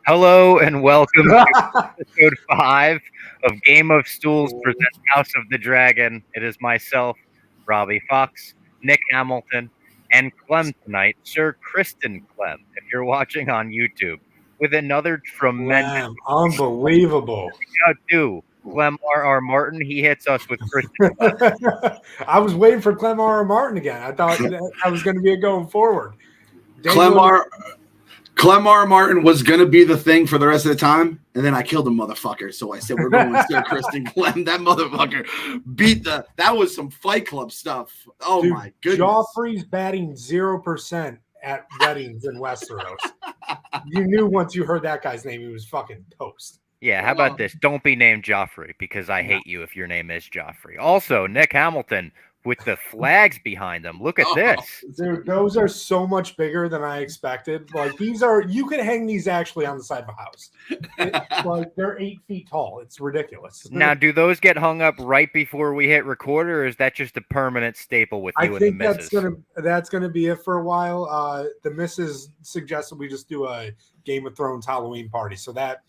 Hello and welcome to episode 5 of Game of Stools presents House of the Dragon. It is myself, Robbie Fox, Nick Hamilton, and Clem tonight, Sir Kristen Clem, if you're watching on YouTube, with another tremendous Clem, unbelievable. do. Clem R.R. Martin, he hits us with Kristen Clem. I was waiting for Clem R. Martin again. I thought that was going to be a going forward. Clem R. Martin was going to be the thing for the rest of the time, and then I killed a motherfucker. So I said, we're going with Sir Kristen Clem. That motherfucker that was some Fight Club stuff. Oh, dude, my goodness. Joffrey's batting 0% at weddings in Westeros. You knew once you heard that guy's name, he was fucking toast. Yeah, how about this? Don't be named Joffrey, because I hate you if your name is Joffrey. Also, Nick Hamilton with the flags behind them. Look at this. Dude, those are so much bigger than I expected. Like, these are, you could hang these actually on the side of a house. Like, they're 8 feet tall. It's ridiculous. Now, do those get hung up right before we hit record, or is that just a permanent staple with you and the missus? I think that's gonna be it for a while. The missus suggested we just do a Game of Thrones Halloween party, so that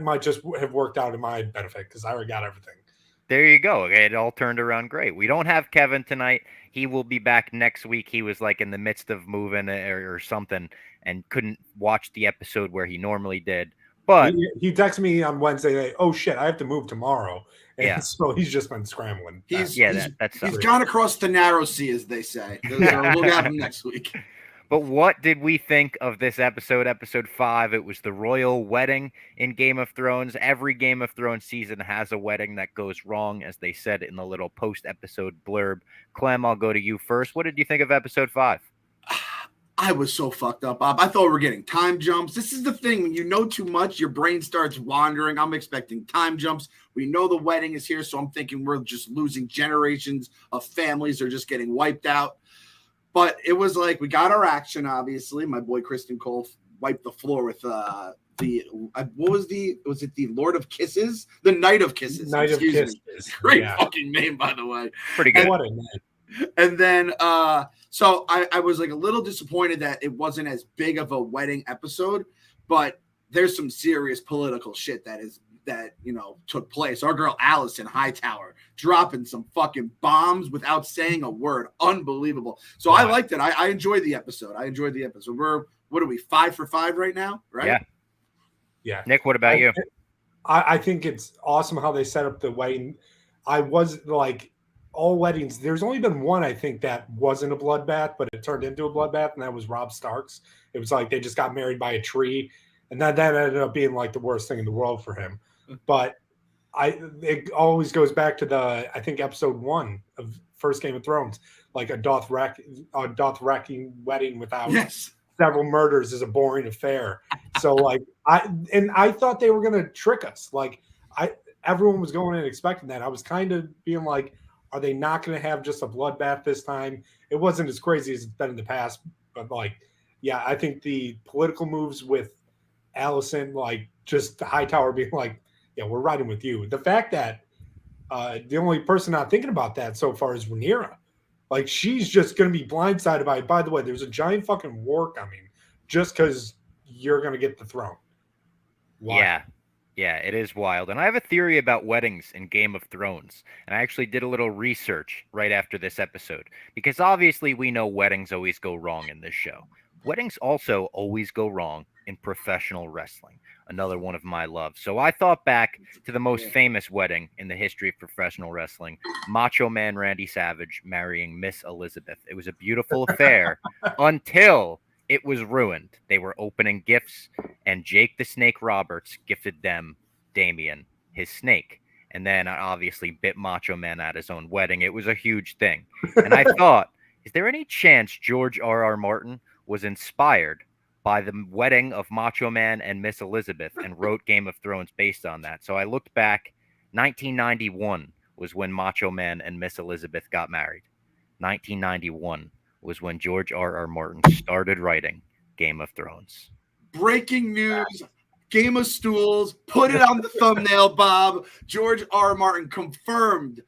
might just have worked out in my benefit because I already got everything. There you go. It all turned around great. We don't have Kevin tonight. He will be back next week. He was like in the midst of moving or something and couldn't watch the episode where he normally did. But he texted me on Wednesday night, oh shit, I have to move tomorrow. And yeah. So he's just been scrambling. He's gone across the narrow sea, as they say. We'll have him next week. But what did we think of this episode, episode 5? It was the royal wedding in Game of Thrones. Every Game of Thrones season has a wedding that goes wrong, as they said in the little post-episode blurb. Clem, I'll go to you first. What did you think of episode 5? I was so fucked up, Bob. I thought we were getting time jumps. This is the thing. When you know too much, your brain starts wandering. I'm expecting time jumps. We know the wedding is here, so I'm thinking we're just losing generations of families are just getting wiped out. But it was like we got our action, obviously. My boy Kristen Cole wiped the floor with was it the Lord of Kisses? The Knight of Kisses. Knight of Kisses. Great fucking name, by the way. Pretty good. What a name. And then so I was like a little disappointed that it wasn't as big of a wedding episode, but there's some serious political shit that took place. Our girl Alicent Hightower dropping some fucking bombs without saying a word. Unbelievable. So I liked it. I enjoyed the episode. What are we, 5 for 5 right now? Right? Yeah. Nick, what about you? I think it's awesome how they set up the wedding. I was like, all weddings, there's only been one, I think, that wasn't a bloodbath, but it turned into a bloodbath, and that was Robb Stark's. It was like they just got married by a tree, and that ended up being like the worst thing in the world for him. But it always goes back to I think episode 1 of first Game of Thrones, like a Dothraki wedding without several murders is a boring affair. So like I thought they were gonna trick us. Like everyone was going in expecting that. I was kind of being like, are they not gonna have just a bloodbath this time? It wasn't as crazy as it's been in the past, but like, yeah, I think the political moves with Alicent, like just the Hightower being like, yeah, we're riding with you. The fact that the only person not thinking about that so far is Rhaenyra. Like, she's just going to be blindsided by the way, there's a giant fucking war coming just because you're going to get the throne. Wow. Yeah, it is wild. And I have a theory about weddings in Game of Thrones. And I actually did a little research right after this episode. Because obviously we know weddings always go wrong in this show. Weddings also always go wrong in professional wrestling. Another one of my loves. So I thought back to the most famous wedding in the history of professional wrestling, Macho Man Randy Savage marrying Miss Elizabeth. It was a beautiful affair until it was ruined. They were opening gifts, and Jake the Snake Roberts gifted them Daemon, his snake. And then obviously bit Macho Man at his own wedding. It was a huge thing. And I thought, is there any chance George R.R. Martin was inspired by the wedding of Macho Man and Miss Elizabeth and wrote Game of Thrones based on that? So I looked back. 1991 was when Macho Man and Miss Elizabeth got married. 1991 was when George R.R. Martin started writing Game of Thrones. Breaking news. Game of Stools. Put it on the thumbnail, Bob. George R. Martin confirmed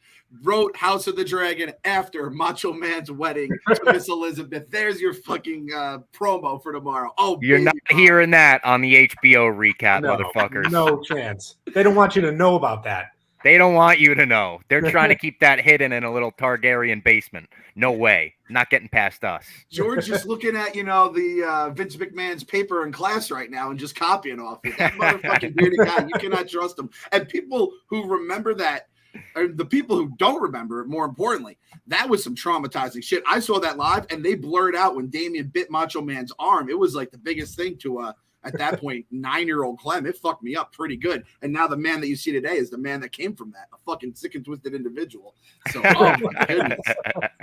wrote House of the Dragon after Macho Man's wedding to Miss Elizabeth. There's your fucking promo for tomorrow. Oh, you're baby, not hearing that on the HBO recap, No, motherfuckers. no chance. They don't want you to know about that. They don't want you to know. They're trying to keep that hidden in a little Targaryen basement. No way. Not getting past us. George is looking at, the Vince McMahon's paper in class right now and just copying off it. That motherfucking bearded guy, you cannot trust him. And people who remember that, or the people who don't remember it, more importantly, that was some traumatizing shit. I saw that live, and they blurred out when Damien bit Macho Man's arm. It was like the biggest thing to at that point, 9-year-old Clem. It fucked me up pretty good. And now the man that you see today is the man that came from that, a fucking sick and twisted individual. So, oh my goodness.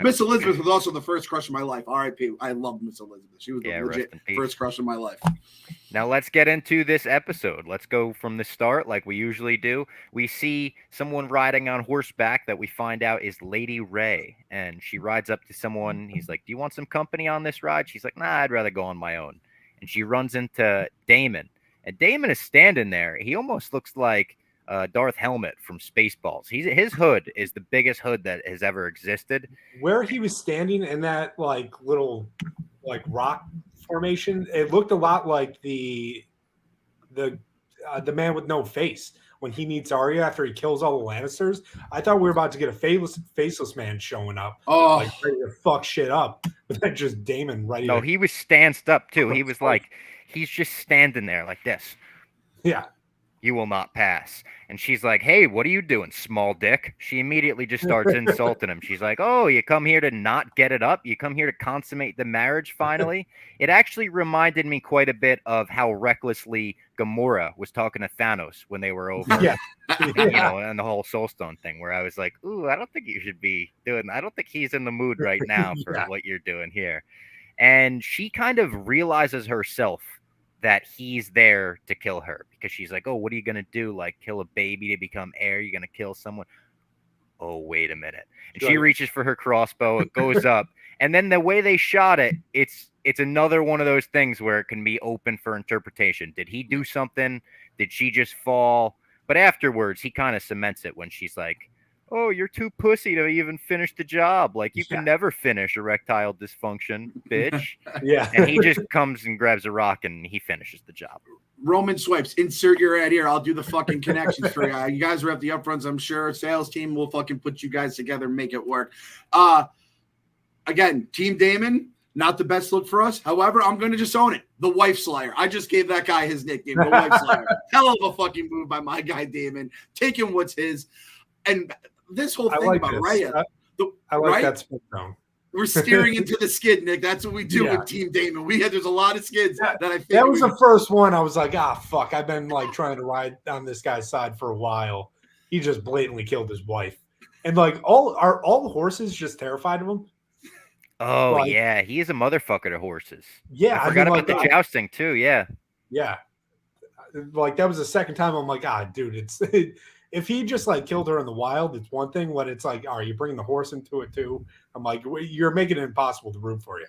Miss Elizabeth was also the first crush of my life. R.I.P. I loved Miss Elizabeth. She was the legit first crush of my life. Now let's get into this episode. Let's go from the start like we usually do. We see someone riding on horseback that we find out is Lady Rhea. And she rides up to someone. He's like, do you want some company on this ride? She's like, nah, I'd rather go on my own. And she runs into Daemon. And Daemon is standing there. He almost looks like Darth Helmet from Spaceballs. His hood is the biggest hood that has ever existed. Where he was standing in that little rock formation, it looked a lot like the man with no face when he meets Arya after he kills all the Lannisters. I thought we were about to get a faceless man showing up, ready to fuck shit up, but then just Daemon ready. No, he was stanced up too. He was he's just standing there like this. Yeah. You will not pass. And she's like, hey, what are you doing, small dick? She immediately just starts insulting him. She's like, oh, you come here to not get it up? You come here to consummate the marriage finally? It actually reminded me quite a bit of how recklessly Gamora was talking to Thanos when they were over, and the whole Soulstone thing, where I was like, ooh, I don't think you should be doing that. I don't think he's in the mood right now for what you're doing here. And she kind of realizes herself that he's there to kill her, because she's like, oh, what are you going to do? Like, kill a baby to become heir? You're going to kill someone? Oh, wait a minute. And she reaches for her crossbow. It goes up. And then the way they shot it, it's another one of those things where it can be open for interpretation. Did he do something? Did she just fall? But afterwards, he kind of cements it when she's like, oh, you're too pussy to even finish the job. Like, you can never finish erectile dysfunction, bitch. Yeah. And he just comes and grabs a rock and he finishes the job. Roman swipes. Insert your ad here. I'll do the fucking connections for you. You guys are at the upfronts, I'm sure. Sales team will fucking put you guys together and make it work. Again, Team Daemon, not the best look for us. However, I'm going to just own it. The Wife Slayer. I just gave that guy his nickname, the Wife Slayer. Hell of a fucking move by my guy, Daemon. Taking what's his. And this whole thing about Rhea. I like that spin zone. We're steering into the skid, Nick. That's what we do with Team Daemon. There's a lot of skids that I think. That was the first one. I was like, fuck. I've been trying to ride on this guy's side for a while. He just blatantly killed his wife. And all the horses just terrified of him? Oh, yeah. He is a motherfucker to horses. Yeah. I forgot about the jousting, too. Yeah. Yeah. That was the second time I'm like, dude, if he just killed her in the wild, it's one thing. When it's are you bringing the horse into it too? I'm like, you're making it impossible to root for you.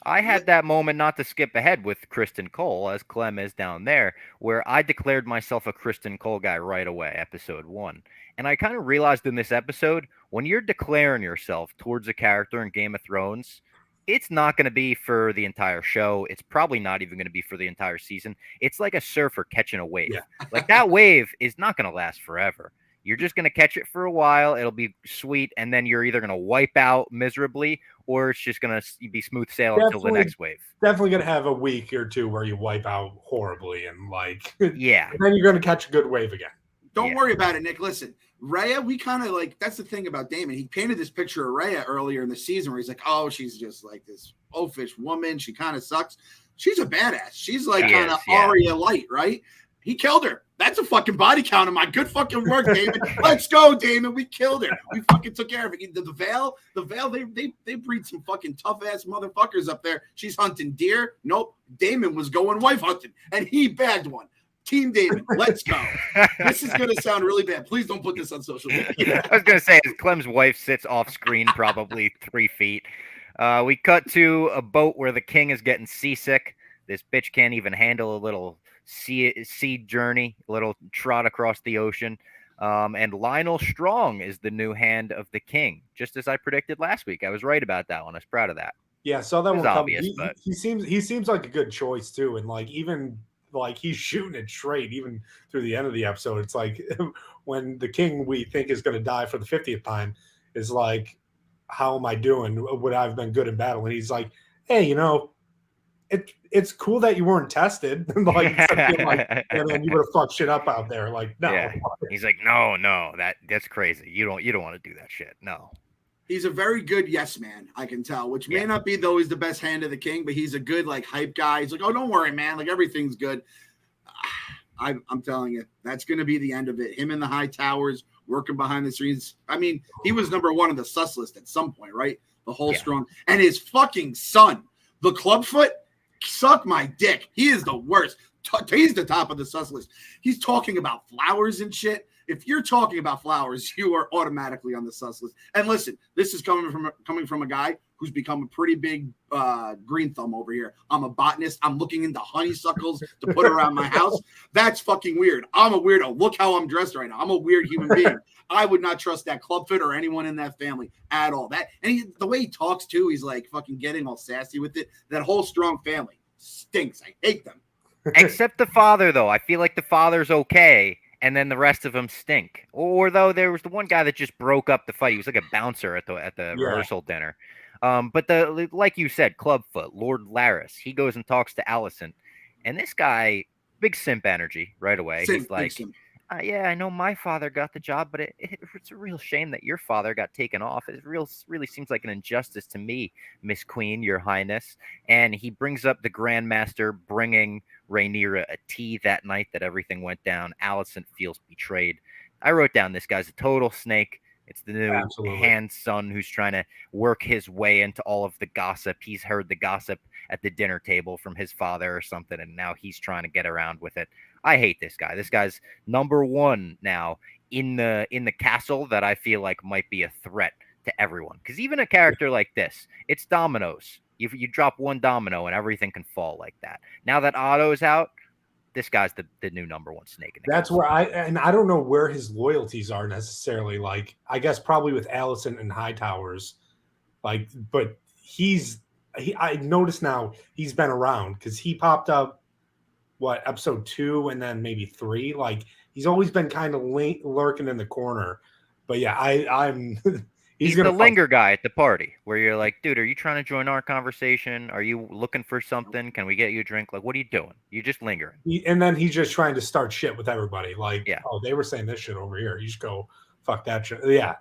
I had that moment, not to skip ahead, with Kristen Cole, as Clem is down there, where I declared myself a Kristen Cole guy right away, episode 1. And I kind of realized in this episode, when you're declaring yourself towards a character in Game of Thrones, it's not going to be for the entire show. It's probably not even going to be for the entire season. It's like a surfer catching a wave. Yeah. That wave is not going to last forever. You're just going to catch it for a while. It'll be sweet. And then you're either going to wipe out miserably, or it's just going to be smooth sailing until the next wave. Definitely going to have a week or two where you wipe out horribly. And yeah. And then you're going to catch a good wave again. Don't worry about it, Nick. Listen, Rhea, we kind of that's the thing about Daemon. He painted this picture of Rhea earlier in the season where he's like, oh, she's just like this oafish woman. She kind of sucks. She's a badass. She's kind of Arya light, right? He killed her. That's a fucking body count of my good fucking work, Daemon. Let's go, Daemon. We killed her. We fucking took care of it. The Veil, they breed some fucking tough ass motherfuckers up there. She's hunting deer. Nope. Daemon was going wife hunting, and he bagged one. Team Daemon, let's go. This is going to sound really bad. Please don't put this on social media. I was going to say, Clem's wife sits off screen probably 3 feet. We cut to a boat where the king is getting seasick. This bitch can't even handle a little sea journey, a little trot across the ocean. And Lionel Strong is the new hand of the king, just as I predicted last week. I was right about that one. I was proud of that. Yeah, saw that It was one coming. obvious, but He seems like a good choice too, and like even like he's shooting it straight even through the end of the episode. It's like when the king we think is going to die for the 50th time is like, how am I doing? Would I've been good in battle? And he's like, hey, it's cool that you weren't tested. Like, instead of being like, yeah, man, you would have fucked shit up out there. Like, no. yeah, he's like, no, that's crazy. You don't want to do that shit. No. He's a very good yes man, I can tell, which may not be though he's the best hand of the king, but he's a good like hype guy. He's like, oh, don't worry, man. Like everything's good. I'm telling you, that's going to be the end of it. Him in the high towers working behind the scenes. I mean, he was number one on the sus list at some point, right? The whole strong and his fucking son, the Clubfoot, suck my dick. He is the worst. He's the top of the sus list. He's talking about flowers and shit. If you're talking about flowers, you are automatically on the sus list. And listen, this is coming from a guy who's become a pretty big green thumb over here. I'm a botanist. I'm looking into honeysuckles to put around my house. That's fucking weird. I'm a weirdo. Look how I'm dressed right now. I'm a weird human being. I would not trust that Clubfoot or anyone in that family at all. The way he talks too, he's like fucking getting all sassy with it. That whole strong family stinks. I hate them. Except the father, though. I feel like the father's okay, and then the rest of them stink. Or though there was the one guy that just broke up the fight. He was like a bouncer at the rehearsal dinner. But like you said, Clubfoot, Lord Laris, he goes and talks to Alicent, and this guy, big simp energy right away. He's like, yeah, I know my father got the job, but it's a real shame that your father got taken off. It really seems like an injustice to me, Miss Queen, Your Highness. And he brings up the Grandmaster bringing Rhaenyra a tea that night that everything went down. Alicent feels betrayed. I wrote down this guy's a total snake. It's the new hand son who's trying to work his way into all of the gossip. He's heard the gossip at the dinner table from his father or something, and now he's trying to get around with it. I hate this guy. This guy's number one now in the castle that I feel like might be a threat to everyone. Because even a character like this, it's dominoes. You drop one domino and everything can fall like that. Now that Otto's out, this guy's the new number one snake in the That's where I don't know where his loyalties are necessarily. Like, I guess probably with Alicent and Hightowers, like, but I noticed now he's been around because he popped up episode 2 and then maybe 3. Like, he's always been kind of lurking in the corner. But yeah, I'm he's the linger guy at the party where you're like, dude, are you trying to join our conversation? Are you looking for something? Can we get you a drink? Like, what are you doing? You're just lingering. And then he's just trying to start shit with everybody. Like, oh, they were saying this shit over here. You just go fuck that shit. Yeah.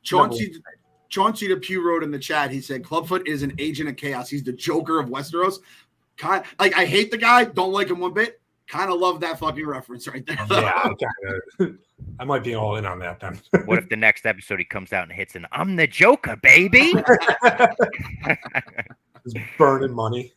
Chauncey the Pew wrote in the chat. He said Clubfoot is an agent of chaos. He's the Joker of Westeros. Like, I hate the guy. Don't like him one bit. Kind of love that fucking reference right there. Yeah, I might be all in on that then. What if the next episode he comes out and hits an "I'm the Joker, baby"? Just burning money.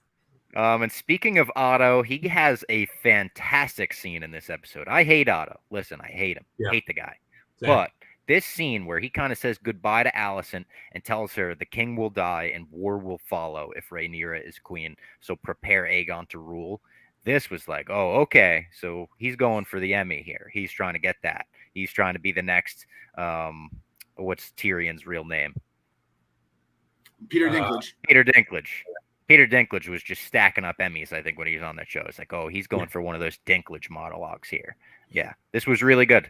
And speaking of Otto, he has a fantastic scene in this episode. I hate Otto. Listen, I hate him. Yeah. Hate the guy. Same. But this scene where he kind of says goodbye to Alicent and tells her the king will die and war will follow if Rhaenyra is queen. So prepare Aegon to rule. This was like, oh, okay. So he's going for the Emmy here. He's trying to get that. He's trying to be the next. What's Tyrion's real name? Peter Dinklage. Peter Dinklage. Peter Dinklage was just stacking up Emmys, I think, when he was on that show. It's like, oh, he's going for one of those Dinklage monologues here. Yeah, this was really good.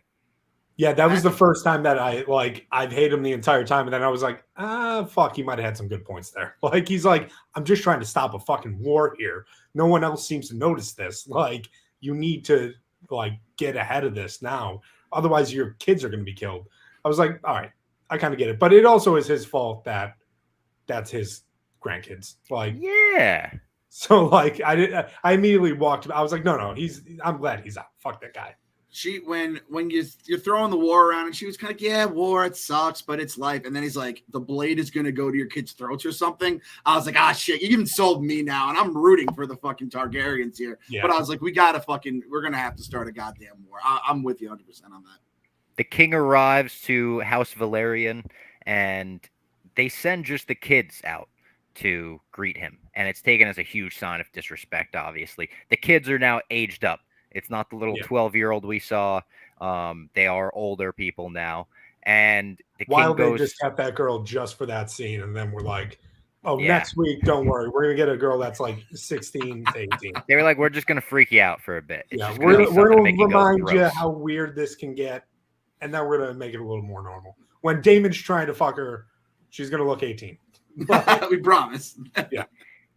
Yeah, that was the first time that I've hated him the entire time. And then I was like, fuck, he might have had some good points there. Like, he's like, I'm just trying to stop a fucking war here. No one else seems to notice this. Like, you need to, like, get ahead of this now. Otherwise, your kids are going to be killed. I was like, all right, I kind of get it. But it also is his fault that that's his grandkids. Like, yeah. So, like, I immediately walked. I was like, no, I'm glad he's out. Fuck that guy. She when you're throwing the war around, and she was kind of like, yeah, war, it sucks, but it's life. And then he's like, the blade is gonna go to your kids' throats or something. I was like, shit, you even sold me now, and I'm rooting for the fucking Targaryens here. Yeah. But I was like, we're gonna have to start a goddamn war. I'm with you 100% on that. The king arrives to House Valerian, and they send just the kids out. to greet him, and it's taken as a huge sign of disrespect. Obviously, the kids are now aged up. It's not the little 12-year-old we saw. They are older people now, and the While king goes. They just kept that girl just for that scene, and then we're like, "Oh, Yeah. next week, don't worry, we're gonna get a girl that's like 16 to 18." They were like, "We're just gonna freak you out for a bit. It's just we're gonna make remind you gross." how weird this can get, and then we're gonna make it a little more normal. When Daemon's trying to fuck her, she's gonna look 18. We promise. Yeah.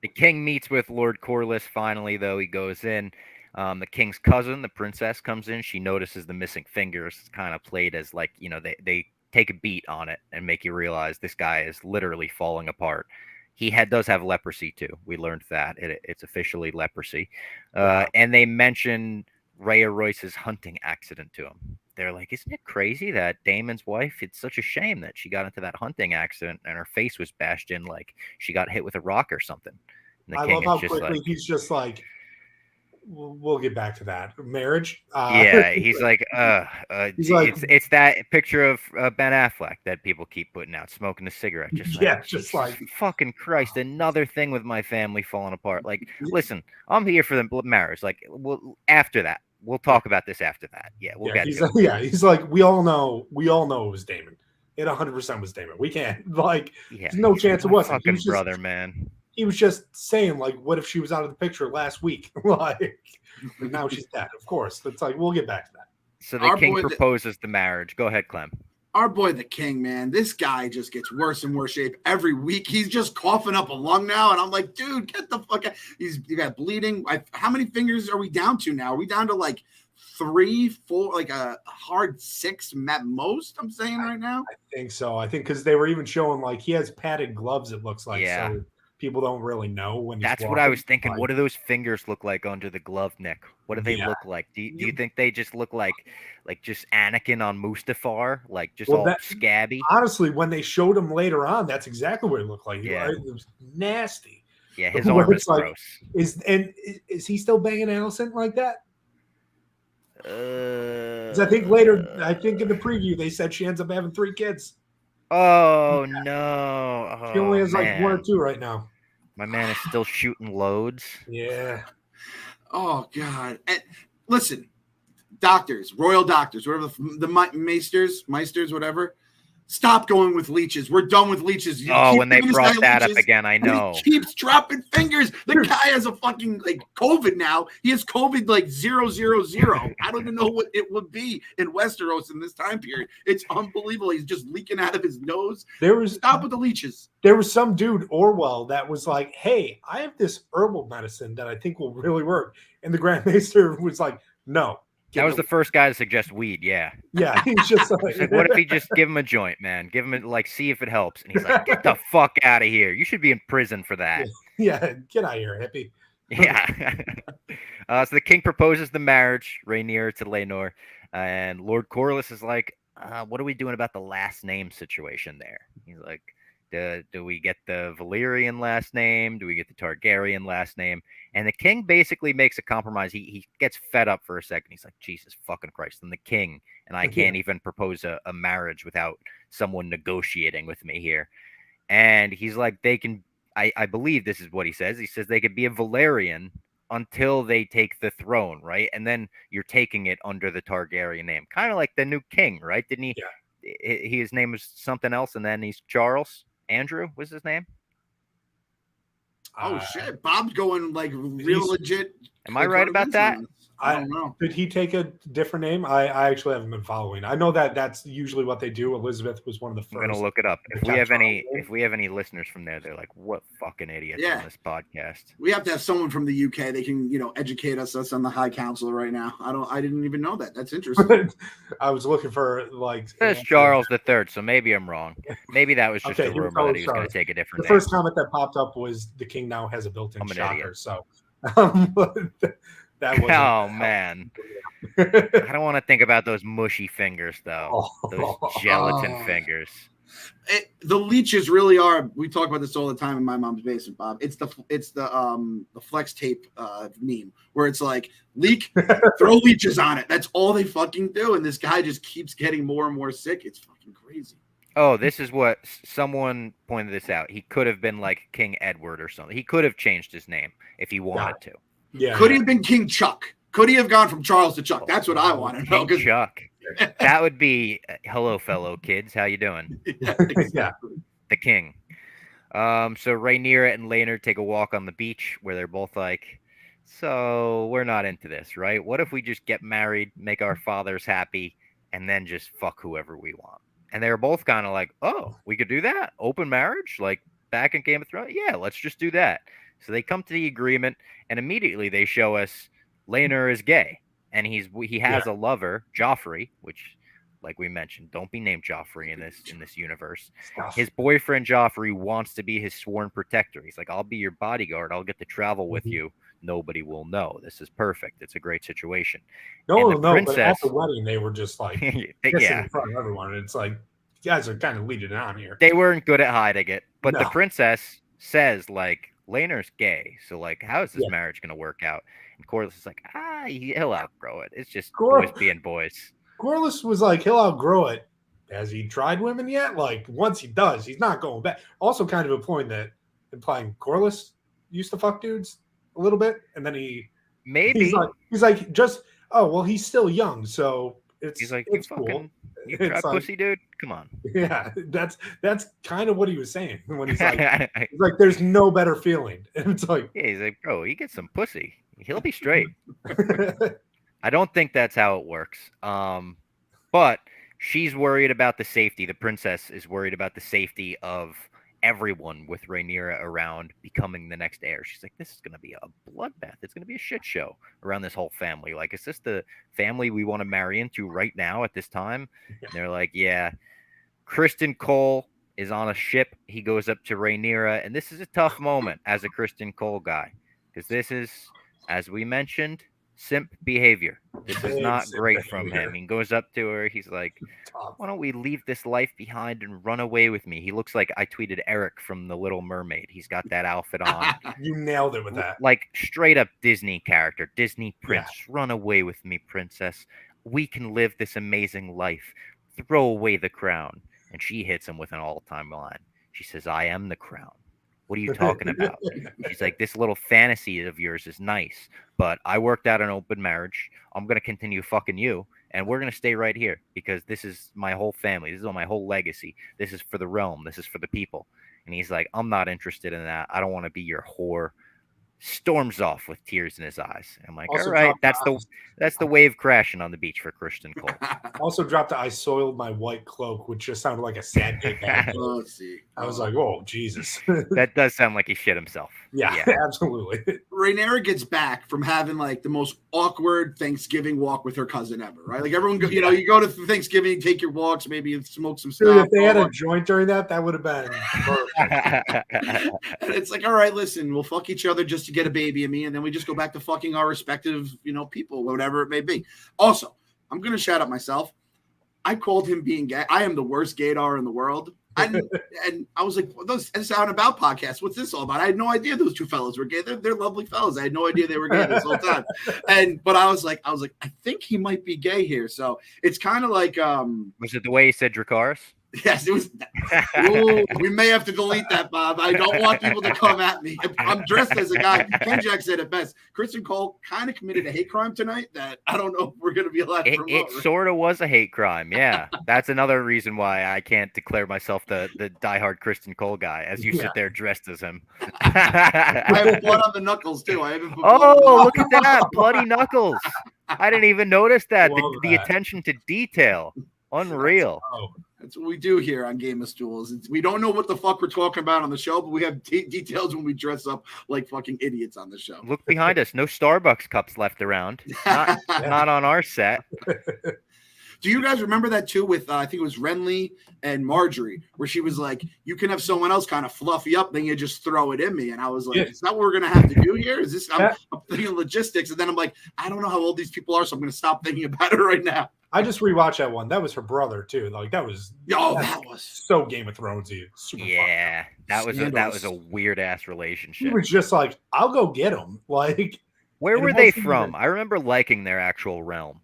The king meets with Lord Corlys finally, though. He goes in. The king's cousin, the princess, comes in. She notices the missing fingers. It's kind of played as like, they take a beat on it and make you realize this guy is literally falling apart. He does have leprosy, too. We learned that. It's officially leprosy. And they mention Rhea Royce's hunting accident to him. They're like, isn't it crazy that Daemon's wife, it's such a shame that she got into that hunting accident and her face was bashed in like she got hit with a rock or something. And the I king love how is quickly he's just like, we'll get back to that. Marriage? Yeah, he's like, he's like, it's that picture of Ben Affleck that people keep putting out, smoking a cigarette. Just like, just like, fucking Christ, another thing with my family falling apart. Like, listen, I'm here for the marriage. Like, after that. We'll talk about this after that. Yeah, we'll get to it. He's like, we all know it was Daemon. It 100% was Daemon. We can't, like, there's no chance it wasn't. Fucking brother, man. He was just saying, like, what if she was out of the picture last week? Like, now she's dead. Of course. It's like, we'll get back to that. So the king proposes the marriage. Go ahead, Clem. Our boy, the king, man, this guy just gets worse and worse shape every week. He's just coughing up a lung now. And I'm like, dude, get the fuck out. You got bleeding. How many fingers are we down to now? Are we down to like 3, 4, like a hard 6 at most? I'm saying right now. I think so. I think because they were even showing like he has padded gloves, it looks like. Yeah. So people don't really know when that's what I was thinking. What do those fingers look like under the glove, Nick? What do they look like? Do you think they just look like just Anakin on Mustafar, like just all scabby? Honestly, when they showed him later on, that's exactly what it looked like. Yeah. It was nasty. Yeah, his arm is like, gross. Is he still banging Alicent like that? I think later, I think in the preview they said she ends up having 3 kids. Oh no! She only has like 1 or 2 right now. My man is still shooting loads. Yeah. Oh God! And listen, doctors, royal doctors, whatever the meisters, whatever. Stop going with leeches. We're done with leeches. When they brought that up again, I know. He keeps dropping fingers. The guy has a fucking like COVID now. He has COVID like 000. I don't even know what it would be in Westeros in this time period. It's unbelievable. He's just leaking out of his nose. Stop with the leeches. There was some dude, Orwell, that was like, hey, I have this herbal medicine that I think will really work. And the Grand Maester was like, no. That was the first guy to suggest weed, yeah. Yeah, he's just like, he's like, what if he just give him a joint, man? Give him see if it helps. And he's like, get the fuck out of here. You should be in prison for that. Yeah, get out of here, hippie. Yeah. So the king proposes the marriage, Rhaenyra to Laenor, and Lord Corlys is like, what are we doing about the last name situation there? He's like, do we get the Valyrian last name? Do we get the Targaryen last name? And the king basically makes a compromise. He gets fed up for a second. He's like, Jesus fucking Christ, I'm the king, and I can't even propose a marriage without someone negotiating with me here. And he's like, they can, I believe this is what he says. He says they could be a Valyrian until they take the throne, right? And then you're taking it under the Targaryen name. Kind of like the new king, right? Didn't he? Yeah. His name was something else, and then he's Charles. Andrew was his name. Oh shit! Bob's going like real legit. Am I right about that? I don't know. Did he take a different name? I actually haven't been following. I know that's usually what they do. Elizabeth was one of the first. I'm gonna look it up. If we have any listeners from there, they're like, "What fucking idiots on this podcast?" We have to have someone from the UK. They can, educate us on the High Council right now. I didn't even know that. That's interesting. I was looking for like. It's Charles III, so maybe I'm wrong. Maybe that was just a rumor that he was going to take a different name. The first comment that popped up was the king now has a built-in shocker. So. That was man. I don't want to think about those mushy fingers though. Those gelatin fingers. The leeches really are. We talk about this all the time in my mom's basement, Bob. It's the flex tape meme where it's like leak, throw leeches on it. That's all they fucking do, and this guy just keeps getting more and more sick. It's fucking crazy. Oh, this is what someone pointed this out. He could have been like King Edward or something. He could have changed his name if he wanted to. Yeah. Could he have been King Chuck? Could he have gone from Charles to Chuck? That's what I want to know. King Chuck. That would be hello, fellow kids. How you doing? Yeah, exactly. The king. So Rhaenyra and Laenor take a walk on the beach where they're both like, so we're not into this, right? What if we just get married, make our fathers happy, and then just fuck whoever we want? And they were both kind of like, oh, we could do that? Open marriage? Like back in Game of Thrones? Yeah, let's just do that. So they come to the agreement, and immediately they show us Laenor is gay. And he has a lover, Joffrey, which, like we mentioned, don't be named Joffrey in this universe. His boyfriend Joffrey wants to be his sworn protector. He's like, I'll be your bodyguard. I'll get to travel with you. Nobody will know. This is perfect. It's a great situation. No, but at the wedding they were just like kissing yeah, in front of everyone. And it's like, you guys are kind of leading on here. They weren't good at hiding it, but No. the princess says like, Laenor's gay, so like, how is this marriage gonna work out? And Corlys is like, he'll outgrow it. It's just boys being boys. Corlys was like, he'll outgrow it. Has he tried women yet? Like, once he does, he's not going back. Also, kind of implying Corlys used to fuck dudes a little bit, and then he's like, he's still young, so it's cool. You try pussy, dude. Come on. Yeah, that's kind of what he was saying when he's like, there's no better feeling, and it's like, yeah, he's like, bro, he gets some pussy, he'll be straight. I don't think that's how it works. But she's worried about the safety. The princess is worried about the safety of everyone with Rhaenyra around becoming the next heir. She's like, this is going to be a bloodbath. It's going to be a shit show around this whole family. Like, is this the family we want to marry into right now at this time? And they're like, yeah. Criston Cole is on a ship. He goes up to Rhaenyra, and this is a tough moment as a Criston Cole guy, because this is, as we mentioned, simp behavior. This is not great from him. He goes up to her. He's like, why don't we leave this life behind and run away with me? He looks like I tweeted Eric from The Little Mermaid. He's got that outfit on. You nailed it with that. Like straight up Disney character, Disney prince. Yeah. Run away with me, princess. We can live this amazing life. Throw away the crown. And she hits him with an all-time line. She says, I am the crown. What are you talking about? She's like, this little fantasy of yours is nice, but I worked out an open marriage. I'm going to continue fucking you, and we're going to stay right here because this is my whole family. This is my whole legacy. This is for the realm. This is for the people. And he's like, I'm not interested in that. I don't want to be your whore. Storms off with tears in his eyes. I'm like, all right, that's the wave crashing on the beach for Criston Cole. Also dropped the I soiled my white cloak, which just sounded like a sad day bag. I was like, oh, Jesus. That does sound like he shit himself. Yeah, absolutely. Rhaenyra gets back from having like the most awkward Thanksgiving walk with her cousin ever, right? Like everyone, you go to Thanksgiving, take your walks, maybe smoke some stuff. Dude, if they had a joint during that would have been And it's like, all right, listen, we'll fuck each other just to get a baby in me, and then we just go back to fucking our respective, people, whatever it may be. Also, I'm gonna shout out myself. I called him being gay. I am the worst gaydar in the world. And I was like, those Out and About podcasts, what's this all about? I had no idea those two fellows were gay. They're lovely fellows. I had no idea they were gay this whole time. But I was like, I think he might be gay here. So it's kind of like was it the way he said Dracarys? Yes, it was. Ooh, we may have to delete that, Bob. I don't want people to come at me. I'm dressed as a guy. Ken Jack said it best. Criston Cole kind of committed a hate crime tonight that I don't know if we're going to be allowed to promote. It sort of was a hate crime, yeah. That's another reason why I can't declare myself the diehard Criston Cole guy, as you sit there dressed as him. I have blood on the knuckles, too. I haven't put look at that. Bloody knuckles. I didn't even notice that. The attention to detail. Unreal. That's what we do here on Game of Stools. We don't know what the fuck we're talking about on the show, but we have details when we dress up like fucking idiots on the show. Look behind us. No Starbucks cups left around. Not on our set. Do you guys remember that too with, I think it was Renly and Marjorie, where she was like, you can have someone else kind of fluffy up, then you just throw it in me. And I was like, is that what we're going to have to do here? Is this, I'm thinking logistics. And then I'm like, I don't know how old these people are, so I'm going to stop thinking about it right now. I just rewatched that one. That was her brother too. Like that was so Game of Thronesy. Yeah, that was a weird ass relationship. He was just like, I'll go get him. Like, where were they from? I remember liking their actual realm.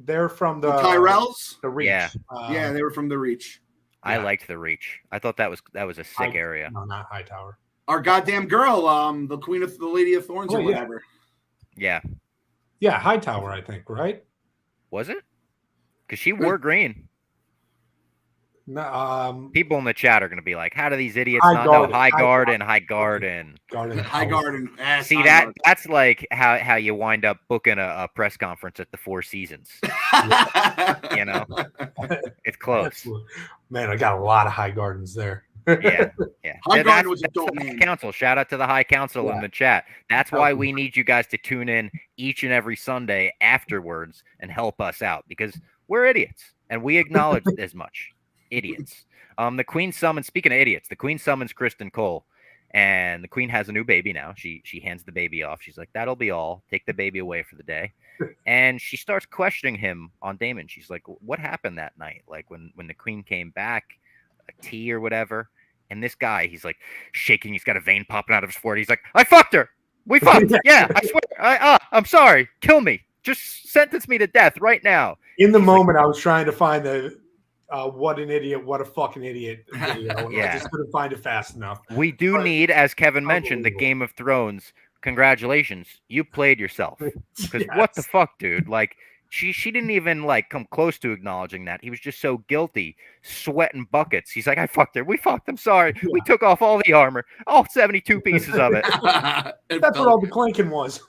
They're from the Tyrells. The Reach. Yeah. Yeah, they were from the Reach. I liked the Reach. I thought that was a sick area. No, not Hightower. Our goddamn girl, the Queen of the Lady of Thorns or whatever. Yeah. Yeah, Hightower, I think, right? Was it? Because she wore green. No, People in the chat are going to be like, how do these idiots High not Garden, know High High Garden, Garden. High Garden? High Garden. See, High Garden. that's like how you wind up booking a press conference at the Four Seasons. You know? It's close. Man, I got a lot of High Gardens there. Yeah. High Garden was a dope the name. Council. Shout out to the High Council in the chat. That's why we need you guys to tune in each and every Sunday afterwards and help us out, because we're idiots and we acknowledge as much. Idiots. The Queen summons. Speaking of idiots, the Queen summons Kristen Cole, and the Queen has a new baby now. She hands the baby off. She's like, "That'll be all. Take the baby away for the day." And she starts questioning him on Daemon. She's like, "What happened that night? Like when the Queen came back, a tea or whatever." And this guy, he's like shaking. He's got a vein popping out of his forehead. He's like, "I fucked her. We fucked. Yeah, I swear. I'm sorry. Kill me. Just sentence me to death right now." In the moment, I was trying to find the what an idiot, what a fucking idiot video. Yeah. I just couldn't find it fast enough. We do need, as Kevin mentioned, the Game of Thrones. Congratulations, you played yourself. Because what the fuck, dude? Like, she didn't even like come close to acknowledging that. He was just so guilty, sweating buckets. He's like, "I fucked her. We fucked. I'm sorry. Yeah. We took off all the armor, all 72 pieces of it." That's what all the clanking was.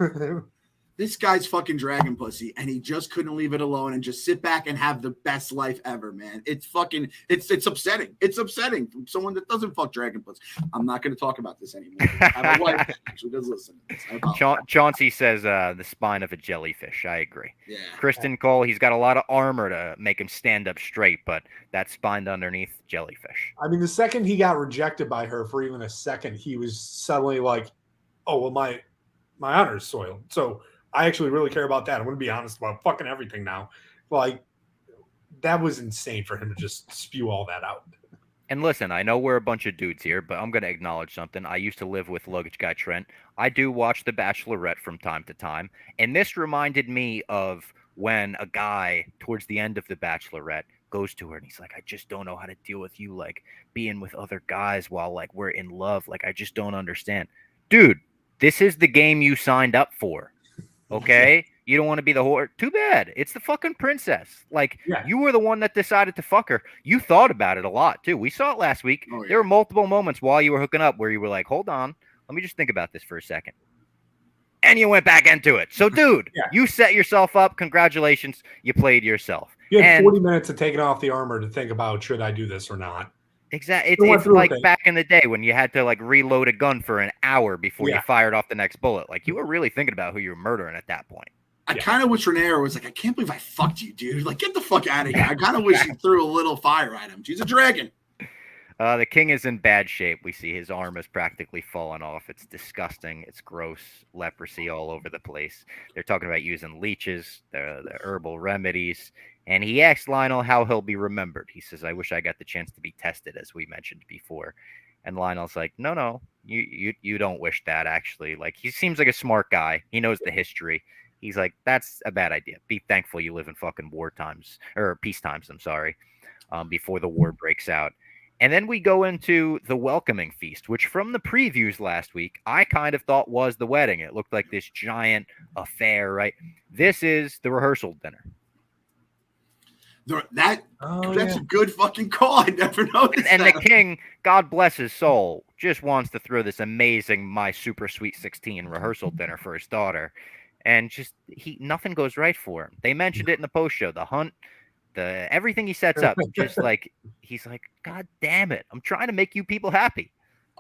This guy's fucking dragon pussy, and he just couldn't leave it alone and just sit back and have the best life ever, man. It's fucking, it's upsetting. It's upsetting from someone that doesn't fuck dragon pussy. I'm not going to talk about this anymore. I have a wife that actually does listen to this. Chauncey says the spine of a jellyfish. I agree. Yeah. Kristen Cole, he's got a lot of armor to make him stand up straight, but that spine underneath, jellyfish. I mean, the second he got rejected by her for even a second, he was suddenly like, "Oh, well, my honor is soiled. So I actually really care about that. I'm going to be honest about fucking everything now." Like, that was insane for him to just spew all that out. And listen, I know we're a bunch of dudes here, but I'm going to acknowledge something. I used to live with luggage guy Trent. I do watch The Bachelorette from time to time. And this reminded me of when a guy towards the end of The Bachelorette goes to her and he's like, "I just don't know how to deal with you, like being with other guys while like we're in love. Like, I just don't understand." Dude, this is the game you signed up for. Okay? You don't want to be the whore. Too bad. It's the fucking princess. Like, you were the one that decided to fuck her. You thought about it a lot, too. We saw it last week. Oh, yeah. There were multiple moments while you were hooking up where you were like, "Hold on. Let me just think about this for a second." And you went back into it. So, dude, you set yourself up. Congratulations. You played yourself. You had 40 minutes of taking off the armor to think about, should I do this or not? Exactly. It's like back in the day when you had to like reload a gun for an hour before you fired off the next bullet. Like, you were really thinking about who you were murdering at that point. I kind of wish Rhaenyra was like, "I can't believe I fucked you, dude. Like, get the fuck out of here." I kind of wish he threw a little fire at him. She's a dragon. The king is in bad shape. We see his arm is practically fallen off. It's disgusting. It's gross. Leprosy all over the place. They're talking about using leeches, the herbal remedies. And he asks Lionel how he'll be remembered. He says, "I wish I got the chance to be tested," as we mentioned before. And Lionel's like, no, you don't wish that, actually. Like, he seems like a smart guy. He knows the history. He's like, "That's a bad idea. Be thankful you live in fucking war times, or peace times, I'm sorry, before the war breaks out." And then we go into the welcoming feast, which from the previews last week, I kind of thought was the wedding. It looked like this giant affair, right? This is the rehearsal dinner. That's a good fucking call. I never noticed and that. The king, God bless his soul, just wants to throw this amazing My Super Sweet 16 rehearsal dinner for his daughter. And just nothing goes right for him. They mentioned it in the post show, the hunt, everything he sets up. Just like, he's like, "God damn it, I'm trying to make you people happy."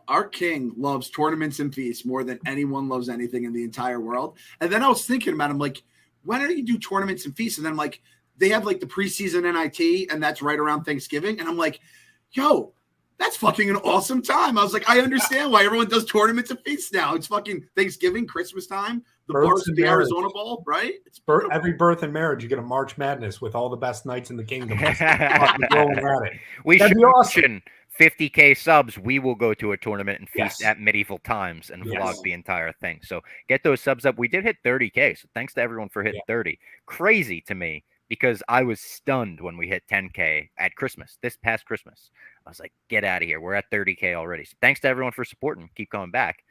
Our king loves tournaments and feasts more than anyone loves anything in the entire world. And then I was thinking about him, like, why don't you do tournaments and feasts? And then I'm like, they have like the preseason NIT, and that's right around Thanksgiving. And I'm like, yo, that's fucking an awesome time. I was like, I understand why everyone does tournaments and feasts now. It's fucking Thanksgiving, Christmas time, the Arizona Bowl, right? It's every birth and marriage, you get a March Madness with all the best nights in the kingdom. We should mention 50K subs. We will go to a tournament and feast at medieval times and vlog the entire thing. So get those subs up. We did hit 30K. So thanks to everyone for hitting 30. Crazy to me because I was stunned when we hit 10K at Christmas, this past Christmas. I was like, get out of here. We're at 30K already. So thanks to everyone for supporting. Keep coming back.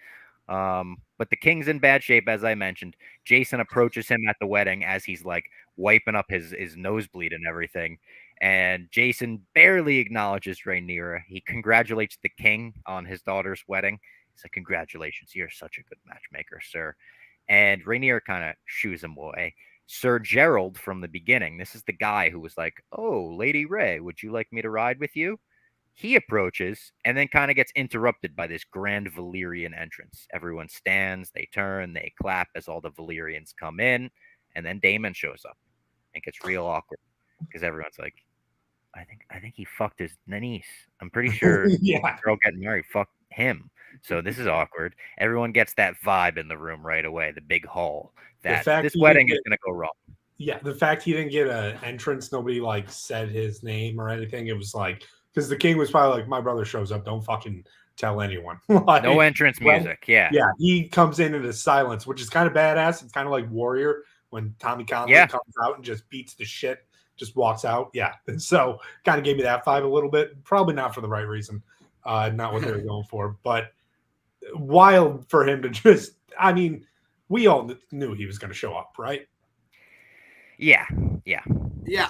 But the king's in bad shape, as I mentioned. Jason approaches him at the wedding as he's like wiping up his nosebleed and everything. And Jason barely acknowledges Rhaenyra. He congratulates the king on his daughter's wedding. He's like, congratulations, you're such a good matchmaker, sir. And Rhaenyra kind of shoos him away. Sir Gerald from the beginning, this is the guy who was like, oh, Lady Rhea, would you like me to ride with you? He approaches and then kind of gets interrupted by this grand Valyrian entrance. Everyone stands, they turn, they clap as all the Valyrians come in, and then Daemon shows up and gets real awkward because everyone's like, I think he fucked his niece. I'm pretty sure Yeah. the girl getting married fucked him. So this is awkward. Everyone gets that vibe in the room right away, the big hall, that this wedding is going to go wrong. Yeah, the fact he didn't get an entrance, nobody like said his name or anything. It was like, because the king was probably like, my brother shows up, don't fucking tell anyone. Like, no entrance music. Yeah. Yeah, he comes in his silence, which is kind of badass. It's kind of like Warrior when Tommy Conley comes out and just beats the shit, just walks out. Yeah. And so kind of gave me that vibe a little bit. Probably not for the right reason. Not what they were going for. But wild for him to just, I mean, we all knew he was going to show up, right? Yeah,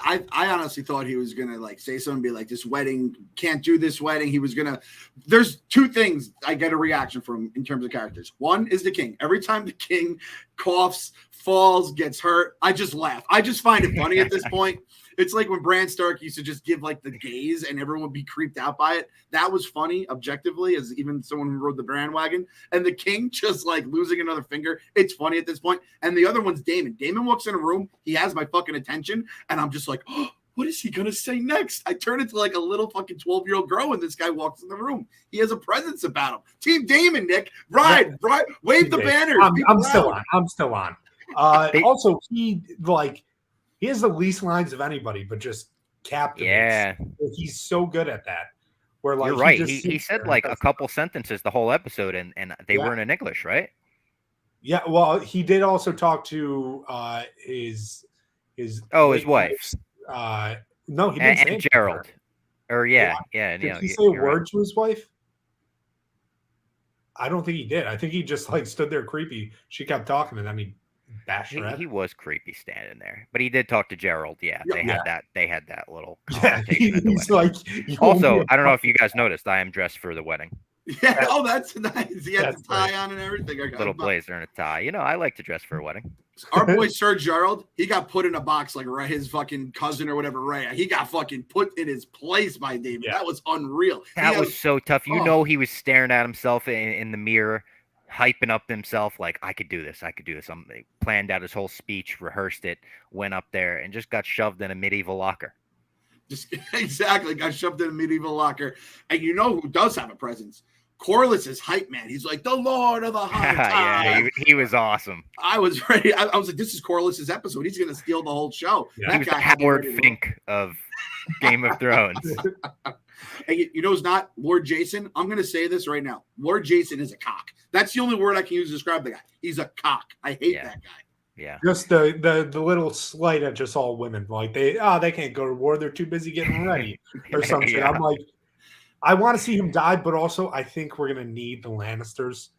I honestly thought he was gonna like say something, be like, this wedding, can't do this wedding. He was gonna. There's two things I get a reaction from in terms of characters. One is the king. Every time the king coughs, falls, gets hurt, I just laugh. I just find it funny at this point. It's like when Bran Stark used to just give like the gaze and everyone would be creeped out by it. That was funny objectively, as even someone who rode the bandwagon. And the king just like losing another finger. It's funny at this point. And the other one's Daemon. Daemon walks in a room. He has my fucking attention. And I'm just like, oh, what is he going to say next? I turn into like a little fucking 12-year-old girl when this guy walks in the room. He has a presence about him. Team Daemon, Nick. Ride, wave the banners. I'm still on. Also, he has the least lines of anybody, but just captivates. Yeah. He's so good at that. Where like you're right. He said like a couple sentences the whole episode, and they weren't in English, right? Yeah. Well, he did also talk to his wife. No, he didn't say and Gerald. Or did he say a word to his wife? I don't think he did. I think he just like stood there creepy. She kept talking, and then he bashed her. He was creepy standing there, but he did talk to Gerald. Yeah, they had that little conversation. At the he's wedding. like, also, I don't know if you guys noticed, I am dressed for the wedding. Yeah. Oh, that's nice. He had the tie on and everything. Little blazer and a tie. You know, I like to dress for a wedding. Our boy Sir Gerald, he got put in a box like his fucking cousin or whatever, Rhea. He got fucking put in his place by Daemon. Yeah. That was unreal. That was so tough. You know, he was staring at himself in the mirror, hyping up himself like, I could do this. He planned out his whole speech, rehearsed it, went up there, and just got shoved in a medieval locker. Just exactly got shoved in a medieval locker. And you know who does have a presence? Corlys is hype man. He's like the Lord of the High Tide. Yeah, he was awesome. I was ready. I was like, this is Corlys's episode. He's gonna steal the whole show. Yeah. He was the Howard Fink of Game of Thrones. And you know who's not? Lord Jason. I'm gonna say this right now. Lord Jason is a cock. That's the only word I can use to describe the guy. He's a cock. I hate that guy. Yeah. Just the little slight at just all women. Like they can't go to war. They're too busy getting ready or something. Yeah. I'm like, I want to see him die, but also I think we're going to need the Lannisters,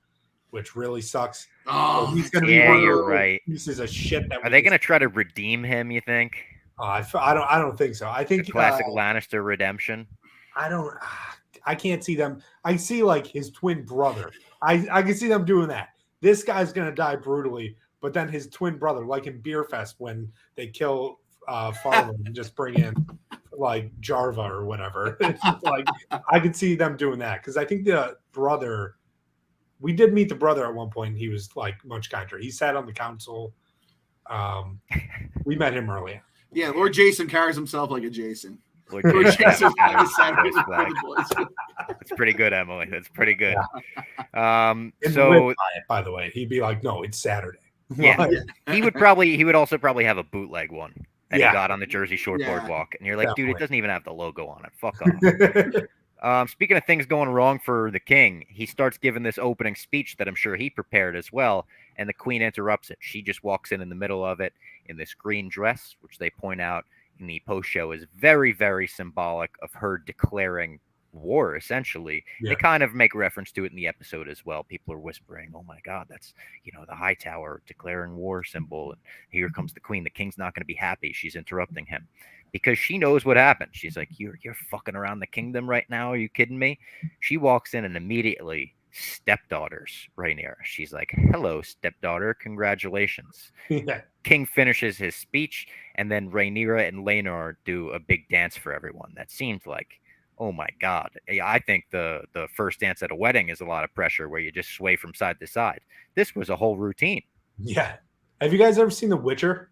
which really sucks. Oh, so he's going to be one of you're right. Pieces of shit. Are they going to try to redeem him, you think? I don't think so. I think the classic Lannister redemption. I can't see them. I see like his twin brother. I can see them doing that. This guy's going to die brutally, but then his twin brother, like in Beer Fest when they kill Farland and just bring in like Jarva or whatever. It's just like I could see them doing that because I think the brother, we did meet the brother at one point. He was like much kinder. He sat on the council. We met him earlier. Yeah, Lord Jason carries himself like a Jason. Lord Jason. That's pretty good, Emily. That's pretty good. Yeah. So, by the way, he'd be like, "No, it's Saturday." Yeah, he would also probably have a bootleg one that he got on the Jersey Shore boardwalk, and you're like, dude, it doesn't even have the logo on it. Fuck Speaking of things going wrong for the king, he starts giving this opening speech that I'm sure he prepared as well, and the queen interrupts it. She just walks in the middle of it in this green dress, which they point out in the post show is very, very symbolic of her declaring war, essentially. Yeah. They kind of make reference to it in the episode as well. People are whispering, "Oh my God, that's the High Tower declaring war symbol." And here comes the queen. The king's not going to be happy. She's interrupting him because she knows what happened. She's like, "You're fucking around the kingdom right now. Are you kidding me?" She walks in and immediately stepdaughters Rhaenyra. She's like, "Hello, stepdaughter. Congratulations." Yeah. King finishes his speech, and then Rhaenyra and Laenor do a big dance for everyone. That seemed like, oh my God. I think the first dance at a wedding is a lot of pressure where you just sway from side to side. This was a whole routine. Yeah. Have you guys ever seen The Witcher?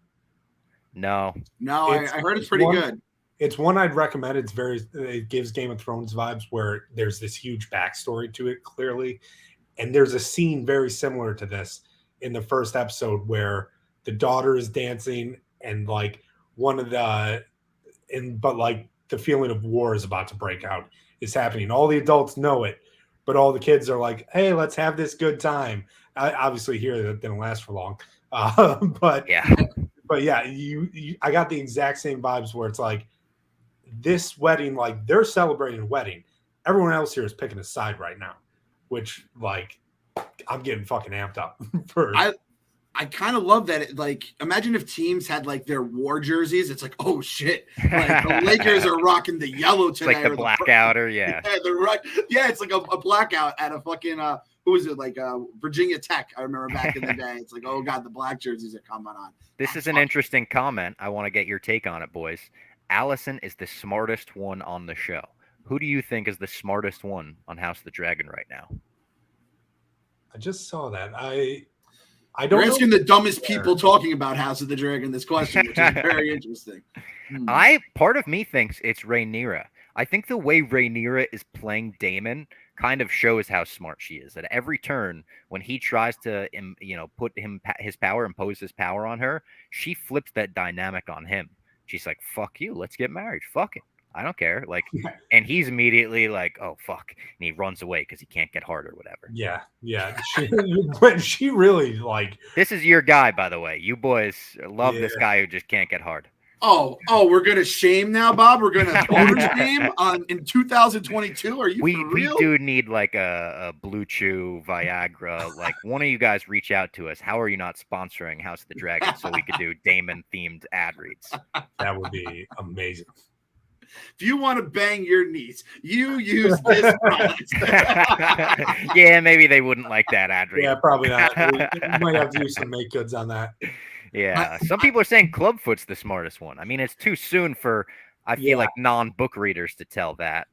No. No, I heard it's pretty good. It's one I'd recommend. It gives Game of Thrones vibes where there's this huge backstory to it, clearly. And there's a scene very similar to this in the first episode where the daughter is dancing and like but the feeling of war is about to break out is happening. All the adults know it, but all the kids are like, "Hey, let's have this good time." Obviously here that didn't last for long. But yeah, I got the exact same vibes where it's like this wedding, like they're celebrating a wedding. Everyone else here is picking a side right now, which like I'm getting fucking amped up for. I kind of love that. Imagine if teams had like their war jerseys. It's like, oh shit, like the Lakers are rocking the yellow today, like the blackout, it's like a blackout at a fucking who was it, like Virginia Tech? I remember back in the day. It's like, oh god, the black jerseys are coming on. This is an interesting comment. I want to get your take on it, boys. Alicent is the smartest one on the show. Who do you think is the smartest one on House of the Dragon right now? I just saw that. I don't. You're asking the dumbest people talking about House of the Dragon this question, which is very interesting. Part of me thinks it's Rhaenyra. I think the way Rhaenyra is playing Daemon kind of shows how smart she is. At every turn, when he tries to, put his power, impose his power on her, she flips that dynamic on him. She's like, "Fuck you, let's get married. Fuck it. I don't care." Like, and he's immediately like, "Oh fuck," and he runs away because he can't get hard or whatever. Yeah. She really like. This is your guy, by the way. You boys love this guy who just can't get hard. Oh, we're gonna shame now, Bob. We're gonna shame in 2022. Are you for real? We do need like a Blue Chew, Viagra. Like one of you guys reach out to us. How are you not sponsoring House of the Dragon so we could do Daemon themed ad reads? That would be amazing. If you want to bang your niece, you use this product. Yeah, maybe they wouldn't like that ad read. Yeah, probably not. We might have to use some make goods on that. Yeah, some people are saying Clubfoot's the smartest one. I mean, it's too soon for I feel like non-book readers to tell that.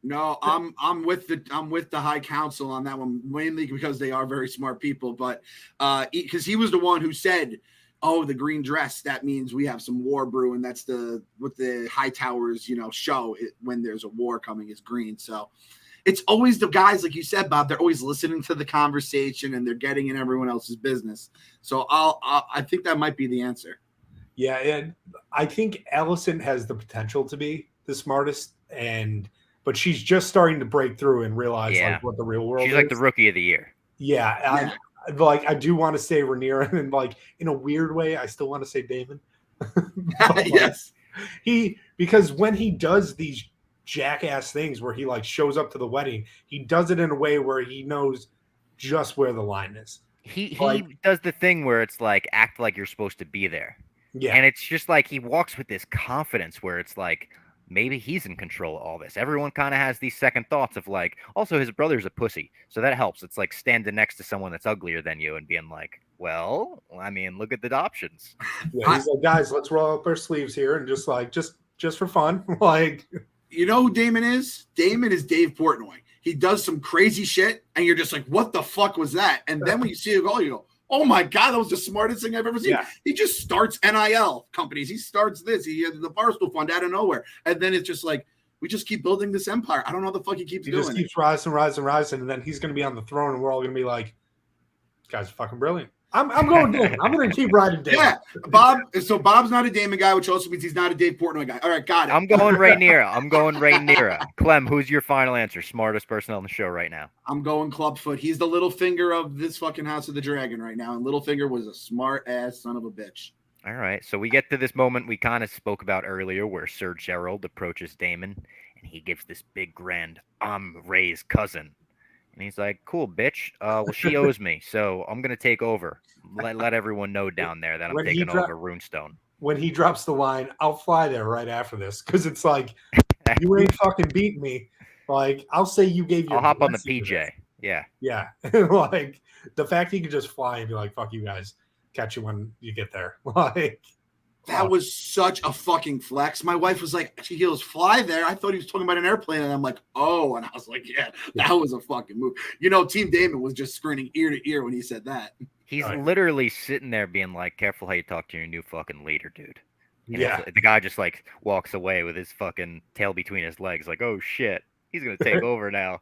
No, I'm with the High Council on that one, mainly because they are very smart people. But because he was the one who said, "Oh, the green dress, that means we have some war brewing." That's what the High Towers show it when there's a war coming is green. So it's always the guys, like you said, Bob, they're always listening to the conversation and they're getting in everyone else's business. So I think that might be the answer. Yeah, and I think Alicent has the potential to be the smartest, but she's just starting to break through and realize like what the real world is. She's like the rookie of the year. Yeah. I do want to say Rhaenyra, and like in a weird way, I still want to say Daemon. Yes. Because when he does these jackass things where he like shows up to the wedding, he does it in a way where he knows just where the line is. He does the thing where it's like act like you're supposed to be there. Yeah. And it's just like he walks with this confidence where it's like maybe he's in control of all this. Everyone kind of has these second thoughts of like, also his brother's a pussy. So that helps. It's like standing next to someone that's uglier than you and being like, well, I mean, look at the options. Yeah, he's like, guys, let's roll up our sleeves here and just for fun. Like, you know who Daemon is? Daemon is Dave Portnoy. He does some crazy shit, and you're just like, what the fuck was that? And then when you see it all, you go, oh my God, that was the smartest thing I've ever seen. Yeah. He just starts NIL companies. He starts this. He has the Barstool Fund out of nowhere. And then it's just like, we just keep building this empire. I don't know what the fuck he keeps doing. He just keeps rising. And then he's going to be on the throne, and we're all going to be like, this guy's fucking brilliant. I'm going Daemon. I'm going to keep riding Daemon. Yeah, Bob. So Bob's not a Daemon guy, which also means he's not a Dave Portnoy guy. All right, got it. I'm going Rhaenyra. Clem, who's your final answer? Smartest person on the show right now. I'm going Clubfoot. He's the little finger of this fucking House of the Dragon right now, and Littlefinger was a smart ass son of a bitch. All right, so we get to this moment we kind of spoke about earlier where Sir Gerald approaches Daemon, and he gives this big grand, I'm Ray's cousin. And he's like, cool, bitch. Well, she owes me, so I'm going to take over. Let everyone know down there that I'm taking over Runestone. When he drops the line, I'll fly there right after this, because it's like, you ain't fucking beat me. Like, I'll say you gave your I'll hop on the PJ. Yeah. Yeah. Like, the fact he could just fly and be like, fuck you guys. Catch you when you get there. Like, that was such a fucking flex. My wife was like, she goes, fly there. I thought he was talking about an airplane. And I'm like, oh. And I was like, yeah, that was a fucking move. You know, Team Daemon was just screaming ear to ear when he said that. He's literally sitting there being like, careful how you talk to your new fucking leader, dude. And yeah. The guy just like walks away with his fucking tail between his legs. Like, oh shit, he's going to take over now.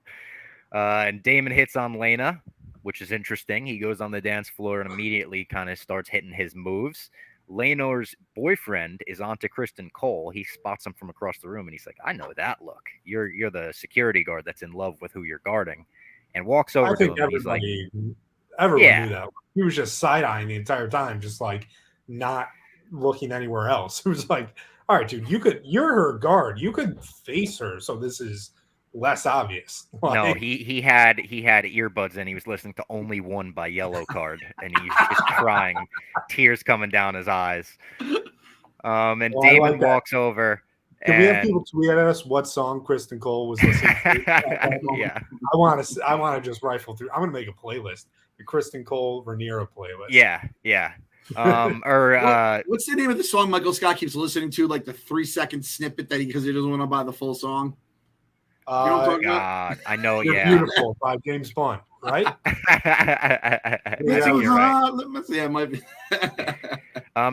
And Daemon hits on Lena, which is interesting. He goes on the dance floor and immediately kind of starts hitting his moves. Laenor's boyfriend is onto Kristen Cole. He spots him from across the room, and he's like, I know that look. You're the security guard that's in love with who you're guarding. And walks over to him, and he's like, everyone knew that. He was just side-eyeing the entire time, just like not looking anywhere else. It was like, all right, dude, you're her guard. You could face her, so this is less obvious. Like, no, he had earbuds in. He was listening to Only One by Yellow Card, and he's just crying, tears coming down his eyes. And Daemon walks over. Can we have people tweet at us what song Kristen Cole was listening to? Yeah, I want to just rifle through. I'm gonna make a playlist, the Kristen Cole Rhaenyra playlist. Yeah. What's the name of the song Michael Scott keeps listening to? Like the 3-second snippet because he doesn't want to buy the full song. God, I know. You're Beautiful by James Bond, right? Yeah, it might be.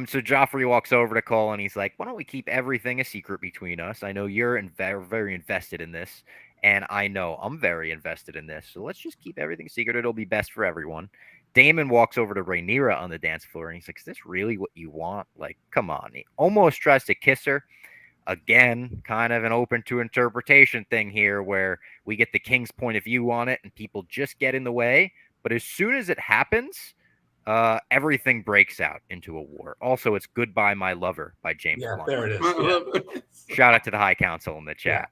So Joffrey walks over to Cole and he's like, why don't we keep everything a secret between us? I know you're very invested in this, and I know I'm very invested in this. So let's just keep everything secret. It'll be best for everyone. Daemon walks over to Rhaenyra on the dance floor and he's like, is this really what you want? Like, come on. He almost tries to kiss her. Again, kind of an open to interpretation thing here where we get the king's point of view on it and people just get in the way. But as soon as it happens, everything breaks out into a war. Also, it's Goodbye, My Lover by James Blunt. There it is. Yeah. Shout out to the High Council in the chat.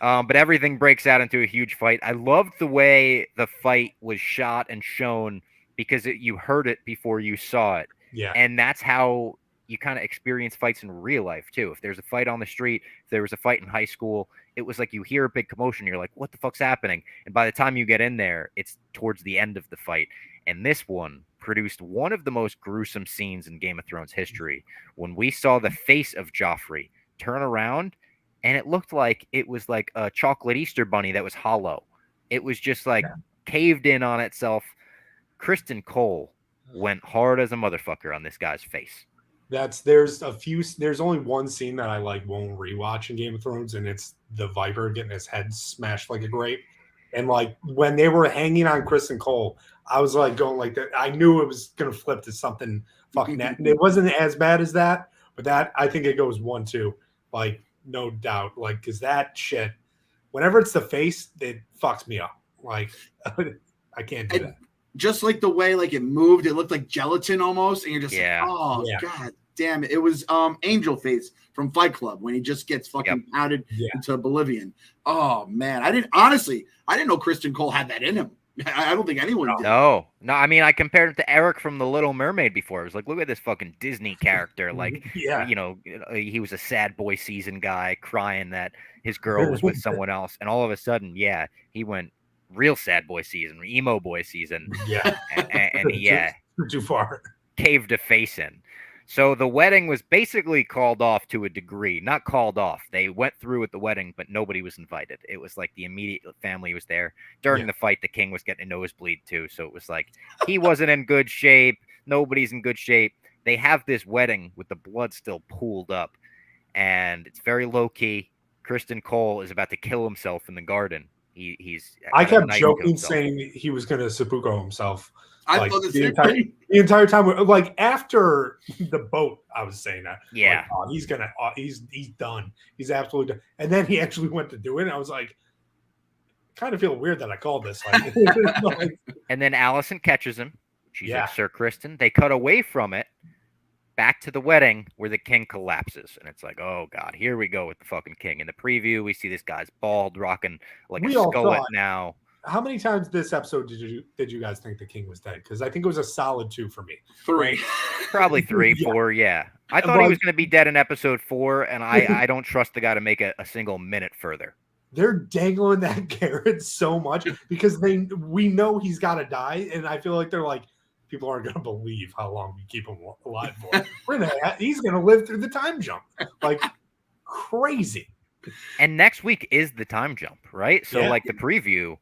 Yeah. But everything breaks out into a huge fight. I loved the way the fight was shot and shown because you heard it before you saw it. Yeah. And that's how you kind of experience fights in real life too. If there's a fight on the street, if there was a fight in high school, it was like you hear a big commotion, you're like, what the fuck's happening? And by the time you get in there, it's towards the end of the fight. And this one produced one of the most gruesome scenes in Game of Thrones history when we saw the face of Joffrey turn around and it looked like it was like a chocolate Easter bunny that was hollow. It was just like caved in on itself. Kristen Cole went hard as a motherfucker on this guy's face. There's only one scene that I like won't rewatch in Game of Thrones, and it's the Viper getting his head smashed like a grape. And like when they were hanging on Kristen Cole, I was like going like that. I knew it was gonna flip to something fucking that. And it wasn't as bad as that, but that I think it goes 1-2, like no doubt. Like because that shit, whenever it's the face, it fucks me up. Like I can't do that. Just like the way like it moved, it looked like gelatin almost, and you're just like, oh god damn it. It was Angel Face from Fight Club when he just gets fucking pounded into oblivion. Oh man, I didn't know Kristen Cole had that in him. I don't think anyone did. No, I mean, I compared him to Eric from The Little Mermaid before. I was like, look at this fucking Disney character. Like, you know, he was a sad boy season guy crying that his girl was with someone else. And all of a sudden, he went real sad boy season, emo boy season. And he too far caved a face in. So the wedding was basically called off to a degree. Not called off. They went through with the wedding, but nobody was invited. It was like the immediate family was there. During the fight, the king was getting a nosebleed too. So it was like he wasn't in good shape. Nobody's in good shape. They have this wedding with the blood still pooled up. And it's very low key. Kristen Cole is about to kill himself in the garden. I kept joking saying he was going to seppuku himself. I Like, thought the same thing. The entire time, like after the boat, I was saying that. Yeah. Like, oh, he's done. He's absolutely done. And then he actually went to do it. And I was like, kind of feel weird that I called this. Like, And then Alicent catches him. She's Yeah. like, Sir Kristen. They cut away from it, back to the wedding where the king collapses. And it's like, oh, God, here we go with the fucking king. In the preview, we see this guy's bald, rocking like We a all skullet thought- now. how many times this episode did you guys think the king was dead? Because I think it was a solid 2 for me. 3. Probably 3, Yeah. 4, yeah. I thought he was going to be dead in episode 4, and I don't trust the guy to make a single minute further. They're dangling that carrot so much because we know he's got to die, and I feel like they're like, people aren't going to believe how long we keep him alive for. He's going to live through the time jump, like crazy. And next week is the time jump, right? So, Yeah. like the preview,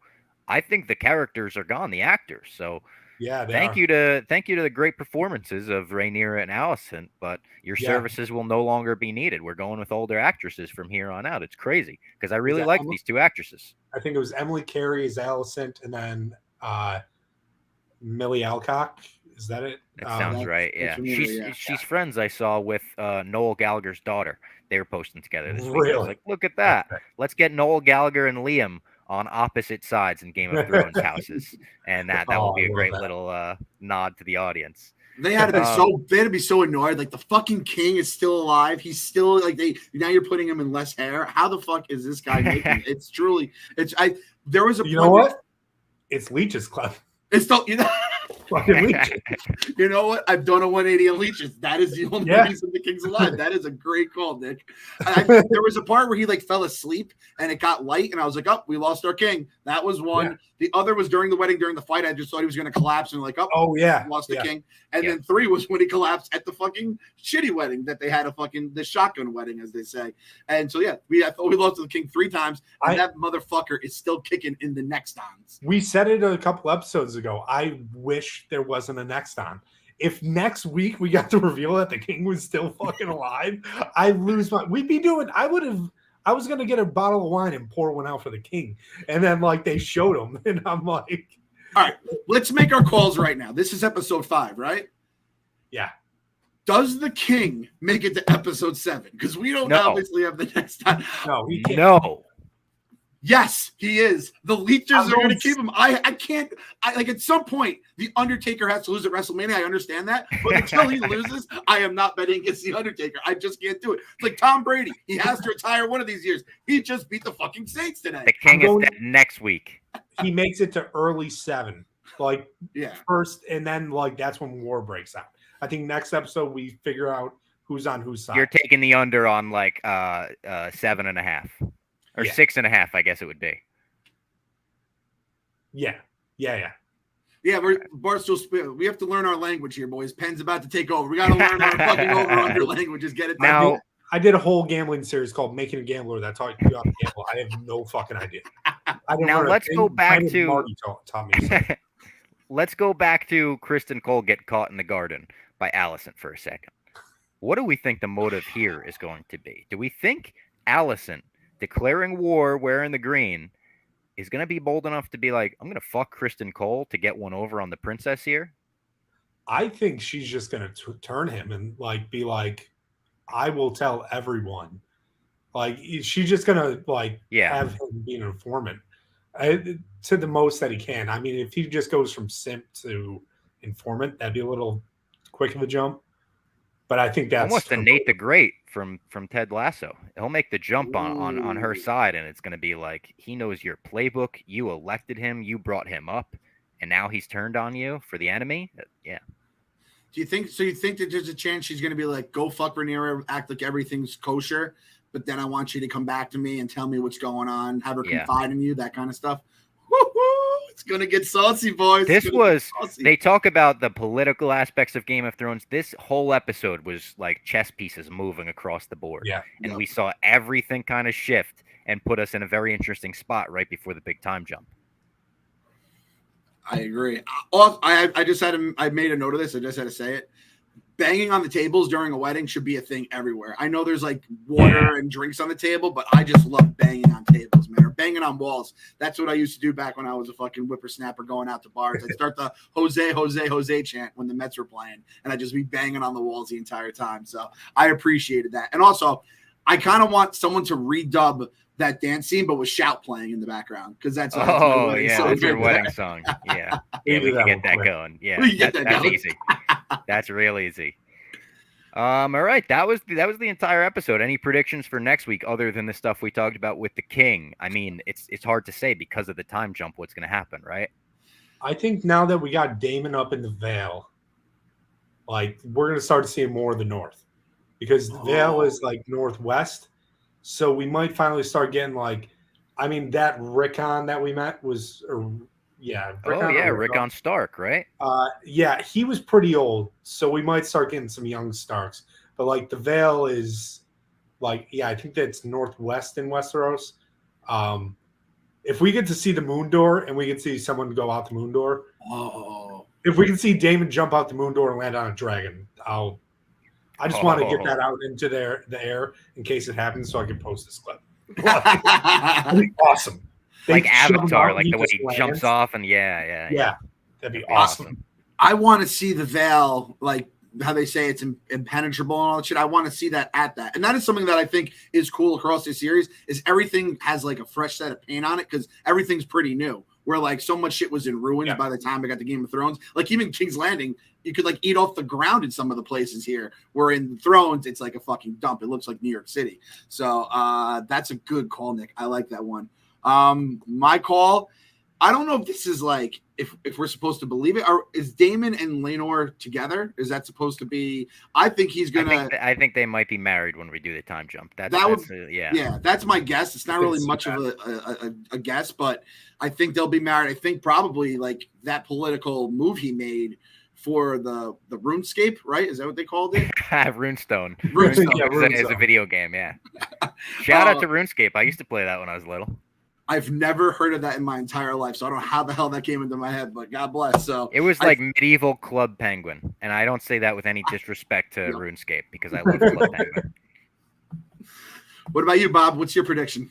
I think the characters are gone, the actors. So, Yeah, thank you to the great performances of Rhaenyra and Alicent, but your Yeah. services will no longer be needed. We're going with older actresses from here on out. It's crazy because I really that like Emily? these 2 actresses. I think it was Emily Carey as Alicent, and then Millie Alcock. Is that it? That sounds right. Yeah, that's Rhaenyra, she's friends. I saw with Noel Gallagher's daughter. They were posting together this week. I Really? was like, look at that. Let's get Noel Gallagher and Liam on opposite sides in Game of Thrones houses, and that will be I a love great that. little nod to the audience. They had to be so annoyed. Like the fucking king is still alive. He's still like now you're putting him in less hair. How the fuck is this guy making? It's truly there was a You point know where- what? It's Leech's Club. It's still Fucking Leeches. you know what? I've done a 180 on leeches. That is the only Yeah. reason the king's alive. That is a great call, Nick. There was a part where he like fell asleep and it got light, and I was like, "Oh, we lost our king." That was one. Yeah. The other was during the wedding, during the fight. I just thought he was going to collapse and like, Oh yeah, we lost the yeah. king. And Yeah. then 3 was when he collapsed at the fucking shitty wedding that they had the shotgun wedding, as they say. And so I thought we lost to the king 3 times, and that motherfucker is still kicking in the next ons. We said it a couple episodes ago. I wish there wasn't a next on. If next week we got to reveal that the king was still fucking alive, I lose my. We'd be doing. I was gonna get a bottle of wine and pour one out for the king, and then like they showed him, and I'm like, All right, let's make our calls right now. This is episode 5, right? yeah. Does the king make it to episode 7? Because we don't No. obviously have the next time. No, he can't. No. Yes, he is. The leechers I'm are going to going- keep him. I can't. Like at some point, the Undertaker has to lose at WrestleMania. I understand that, but until he loses, I am not betting against the Undertaker. I just can't do it. It's like Tom Brady. He has to retire one of these years. He just beat the fucking Saints today. The king I'm going- is dead next week. He makes it to early 7, like Yeah. first, and then like that's when war breaks out. I think next episode we figure out who's on whose side. You're taking the under on like 7.5 or Yeah. 6.5, I guess it would be. Yeah. Yeah, Barstool. We have to learn our language here, boys. Pen's about to take over. We got to learn our fucking over/under languages. Get it Now- done. I did a whole gambling series called Making a Gambler that taught you how to gamble. I have no fucking idea. I didn't Now learn a let's go thing. back Mine to- Marty taught me. So. Let's go back to Kristen Cole get caught in the garden by Alicent for a second. What do we think the motive here is going to be? Do we think Alicent declaring war wearing the green is going to be bold enough to be like, I'm going to fuck Kristen Cole to get one over on the princess here? I think she's just going to turn him and like be like, I will tell everyone. Like she's just going to like have him be an informant to the most that he can. I mean, if he just goes from simp to informant, that'd be a little quick of a jump. But I think that's almost a Nate the Great from Ted Lasso. He'll make the jump on her side, and it's going to be like he knows your playbook. You elected him. You brought him up, and now he's turned on you for the enemy. Yeah. Do you think so? You think that there's a chance she's going to be like, go fuck Rhaenyra, act like everything's kosher, but then I want you to come back to me and tell me what's going on, have her confide in you, that kind of stuff. Woo-hoo! It's going to get saucy, boys. They talk about the political aspects of Game of Thrones. This whole episode was like chess pieces moving across the board. Yeah. And we saw everything kind of shift and put us in a very interesting spot right before the big time jump. I agree. I made a note of this. I just had to say it. banging on the tables during a wedding should be a thing everywhere. I know there's like water and drinks on the table, but I just love banging on tables, man, or banging on walls. That's what I used to do back when I was a fucking whippersnapper going out to bars. I'd start the Jose, Jose, Jose chant when the Mets were playing, and I'd just be banging on the walls the entire time. So I appreciated that. And also, I kind of want someone to redub that dance scene, but with shout playing in the background, because that's that's your wedding song. Yeah, we can get that going. Yeah, that's easy. That's real easy. All right, that was the entire episode. Any predictions for next week other than the stuff we talked about with the king? I mean, it's hard to say because of the time jump what's going to happen, right? I think now that we got Daemon up in the Vale, like we're going to start seeing more of the north, because the Vale is like northwest. So we might finally start getting like, I mean, that Rickon that we met was, Rickon Stark, right? Yeah, he was pretty old, so we might start getting some young Starks. But like the Vale is, like, I think that's northwest in Westeros. If we get to see the moon door and we can see someone go out the moon door, if we can see Daemon jump out the moon door and land on a dragon, I just want to get that out into the air in case it happens, so I can post this clip. That'd be awesome. Like Avatar, like the way he jumps off, and yeah, that'd be awesome. I want to see the Veil, like how they say it's impenetrable and all that shit. I want to see that at that, and that is something that I think is cool across this series. Is everything has like a fresh set of paint on it, because everything's pretty new. Where like so much shit was in ruins by the time I got to Game of Thrones. Like even King's Landing, you could like eat off the ground in some of the places here. Where in Thrones, it's like a fucking dump. It looks like New York City. So that's a good call, Nick. I like that one. My call, I don't know if this is like if we're supposed to believe it. Is Daemon and Rhaenyra together? Is that supposed to be? I think he's gonna. I think they might be married when we do the time jump. That's my guess. It's not really much of a guess, but I think they'll be married. I think probably like that political move he made for the RuneScape, right? Is that what they called it? Runestone. Runestone. It's a video game, yeah. Shout out to RuneScape. I used to play that when I was little. I've never heard of that in my entire life, so I don't know how the hell that came into my head, but God bless. So it was like medieval Club Penguin, and I don't say that with any disrespect to RuneScape, because I love Club Penguin. What about you, Bob? What's your prediction?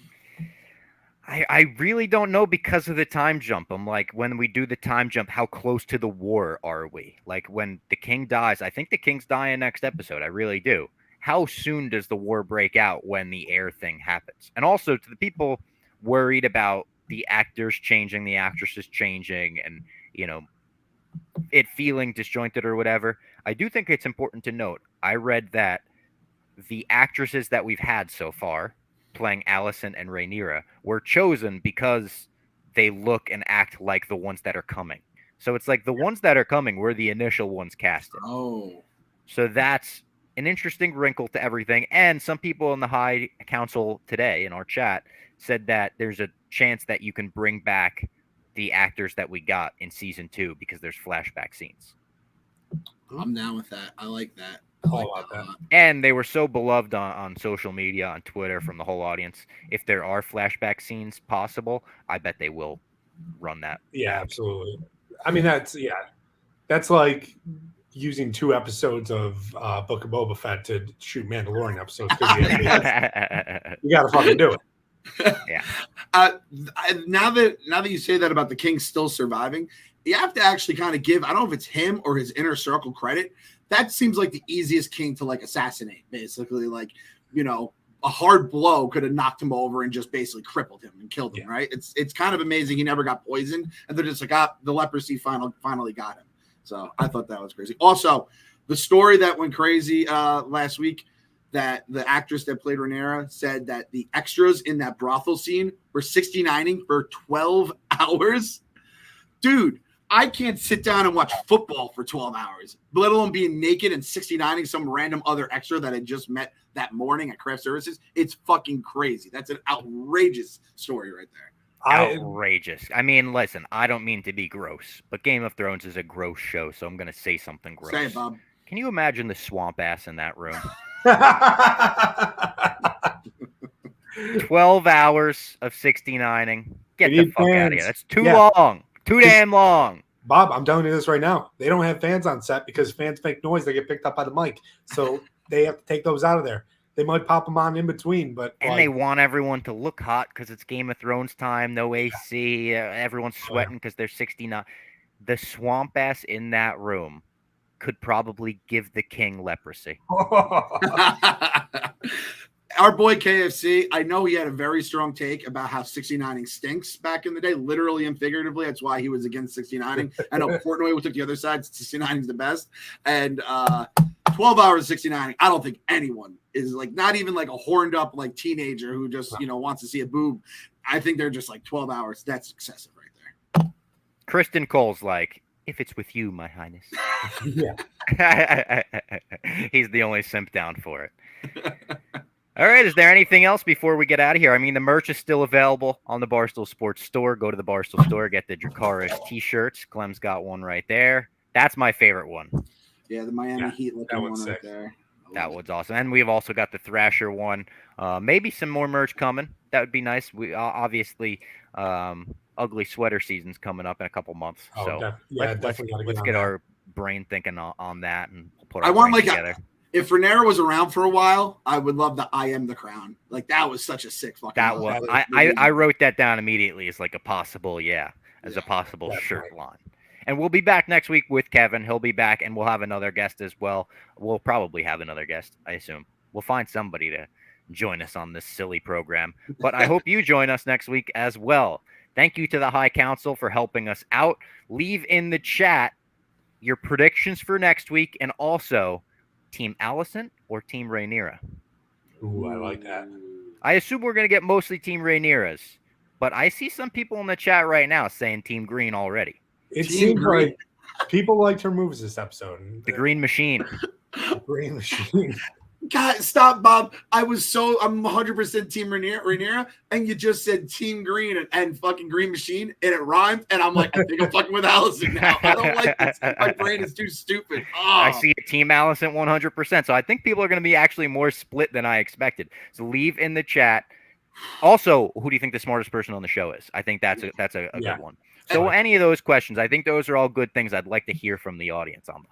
I really don't know because of the time jump. I'm like, when we do the time jump, how close to the war are we? Like when the king dies, I think the king's dying next episode. I really do. How soon does the war break out when the heir thing happens? And also to the people worried about the actors changing, the actresses changing, and it feeling disjointed or whatever, I do think it's important to note, I read that the actresses that we've had so far playing Alicent and Rhaenyra were chosen because they look and act like the ones that are coming. So it's like the ones that are coming were the initial ones casted. So that's an interesting wrinkle to everything. And some people in the High Council today in our chat said that there's a chance that you can bring back the actors that we got in season 2 because there's flashback scenes. I'm down with that. I like that. And they were so beloved on social media, on Twitter, from the whole audience. If there are flashback scenes possible, I bet they will run that. Yeah, absolutely. I mean, that's like using 2 episodes of Book of Boba Fett to shoot Mandalorian episodes. You got to fucking do it. Yeah. Now that you say that about the king still surviving, you have to actually kind of give, I don't know if it's him or his inner circle credit. That seems like the easiest king to like assassinate, basically. Like, a hard blow could have knocked him over and just basically crippled him and killed him, right? It's kind of amazing he never got poisoned, and they're just like, the leprosy finally got him. So I thought that was crazy. Also, the story that went crazy last week, that the actress that played Rhaenyra said that the extras in that brothel scene were 69ing for 12 hours. Dude, I can't sit down and watch football for 12 hours, let alone being naked and 69ing some random other extra that I just met that morning at craft services. It's fucking crazy. That's an outrageous story right there. Outrageous. I mean, listen, I don't mean to be gross, but Game of Thrones is a gross show, so I'm going to say something gross. Say it, Bob. Can you imagine the swamp ass in that room? 12 hours of 69ing. Get the fuck out of here. That's too long. Too damn long. Bob, I'm telling you this right now. They don't have fans on set because fans make noise. They get picked up by the mic. So they have to take those out of there. They might pop them on in between, but And they want everyone to look hot because it's Game of Thrones time, no AC, everyone's sweating because they're 69. The swamp ass in that room could probably give the king leprosy. Our boy KFC, I know he had a very strong take about how 69ing stinks back in the day, literally and figuratively. That's why he was against 69ing. I know Portnoy took the other side. 69ing is the best. And 12 hours of 69ing, I don't think anyone is like, not even like a horned up like teenager who just, wants to see a boob. I think they're just like 12 hours. That's excessive right there. Kristen Cole's like, if it's with you, my highness. Yeah. He's the only simp down for it. All right. Is there anything else before we get out of here? I mean, the merch is still available on the Barstool Sports store. Go to the Barstool store, get the Dracarys t-shirts. Clem's got one right there. That's my favorite one. Yeah, the Miami Heat looking one right there. That one's awesome. And we've also got the Thrasher one. Maybe some more merch coming. That would be nice. We obviously ugly sweater season's coming up in a couple months. So let's get our brain thinking on that and put our brain together. If Rhaenyra was around for a while, I would love the I Am the Crown. Like, that was such a sick fucking that was I wrote that down immediately as like a possible, as a possible shirt line. And we'll be back next week with Kevin. He'll be back, and we'll have another guest as well. We'll probably have another guest, I assume. We'll find somebody to join us on this silly program. But I hope you join us next week as well. Thank you to the High Council for helping us out. Leave in the chat your predictions for next week, and also Team Alicent or Team Rhaenyra. Ooh, I like that. I assume we're going to get mostly Team Rhaenyra's, but I see some people in the chat right now saying Team Green already. It seems like people liked her moves this episode. The Green Machine. The Green Machine. God, stop, Bob. I'm 100% Team Rhaenyra, and you just said Team Green and fucking Green Machine, and it rhymed, and I'm like, I think I'm fucking with Alicent now. I don't like this. My brain is too stupid. Oh. I see Team Alicent 100%. So I think people are going to be actually more split than I expected. So leave in the chat. Also, who do you think the smartest person on the show is? I think that's a good one. So any of those questions, I think those are all good things I'd like to hear from the audience on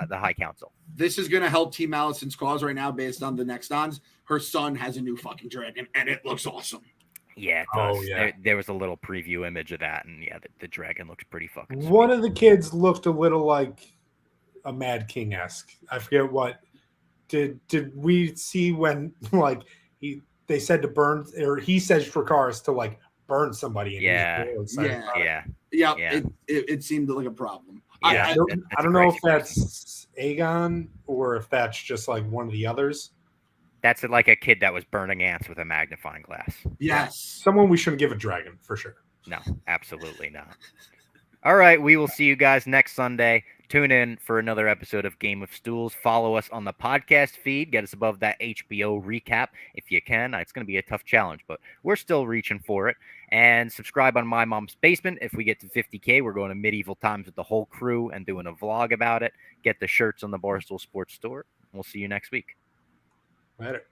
the High Council. This is going to help Team Alicent's cause right now based on the next ons. Her son has a new fucking dragon, and it looks awesome. Yeah, it does. There was a little preview image of that, and the dragon looks pretty fucking sweet. One of the kids looked a little like a Mad King-esque. I forget what. Did we see when they said to burn, or he says Dracarys to like burn somebody? And it seemed like a problem. I don't know if that's Aegon or if that's just like one of the others. That's like a kid that was burning ants with a magnifying glass. Yes. Someone we shouldn't give a dragon for sure. No, absolutely not. All right, we will see you guys next Sunday. Tune in for another episode of Game of Stools. Follow us on the podcast feed. Get us above that HBO recap if you can. It's going to be a tough challenge, but we're still reaching for it. And subscribe on My Mom's Basement. If we get to 50K, we're going to medieval times with the whole crew and doing a vlog about it. Get the shirts on the Barstool Sports store. We'll see you next week. Later.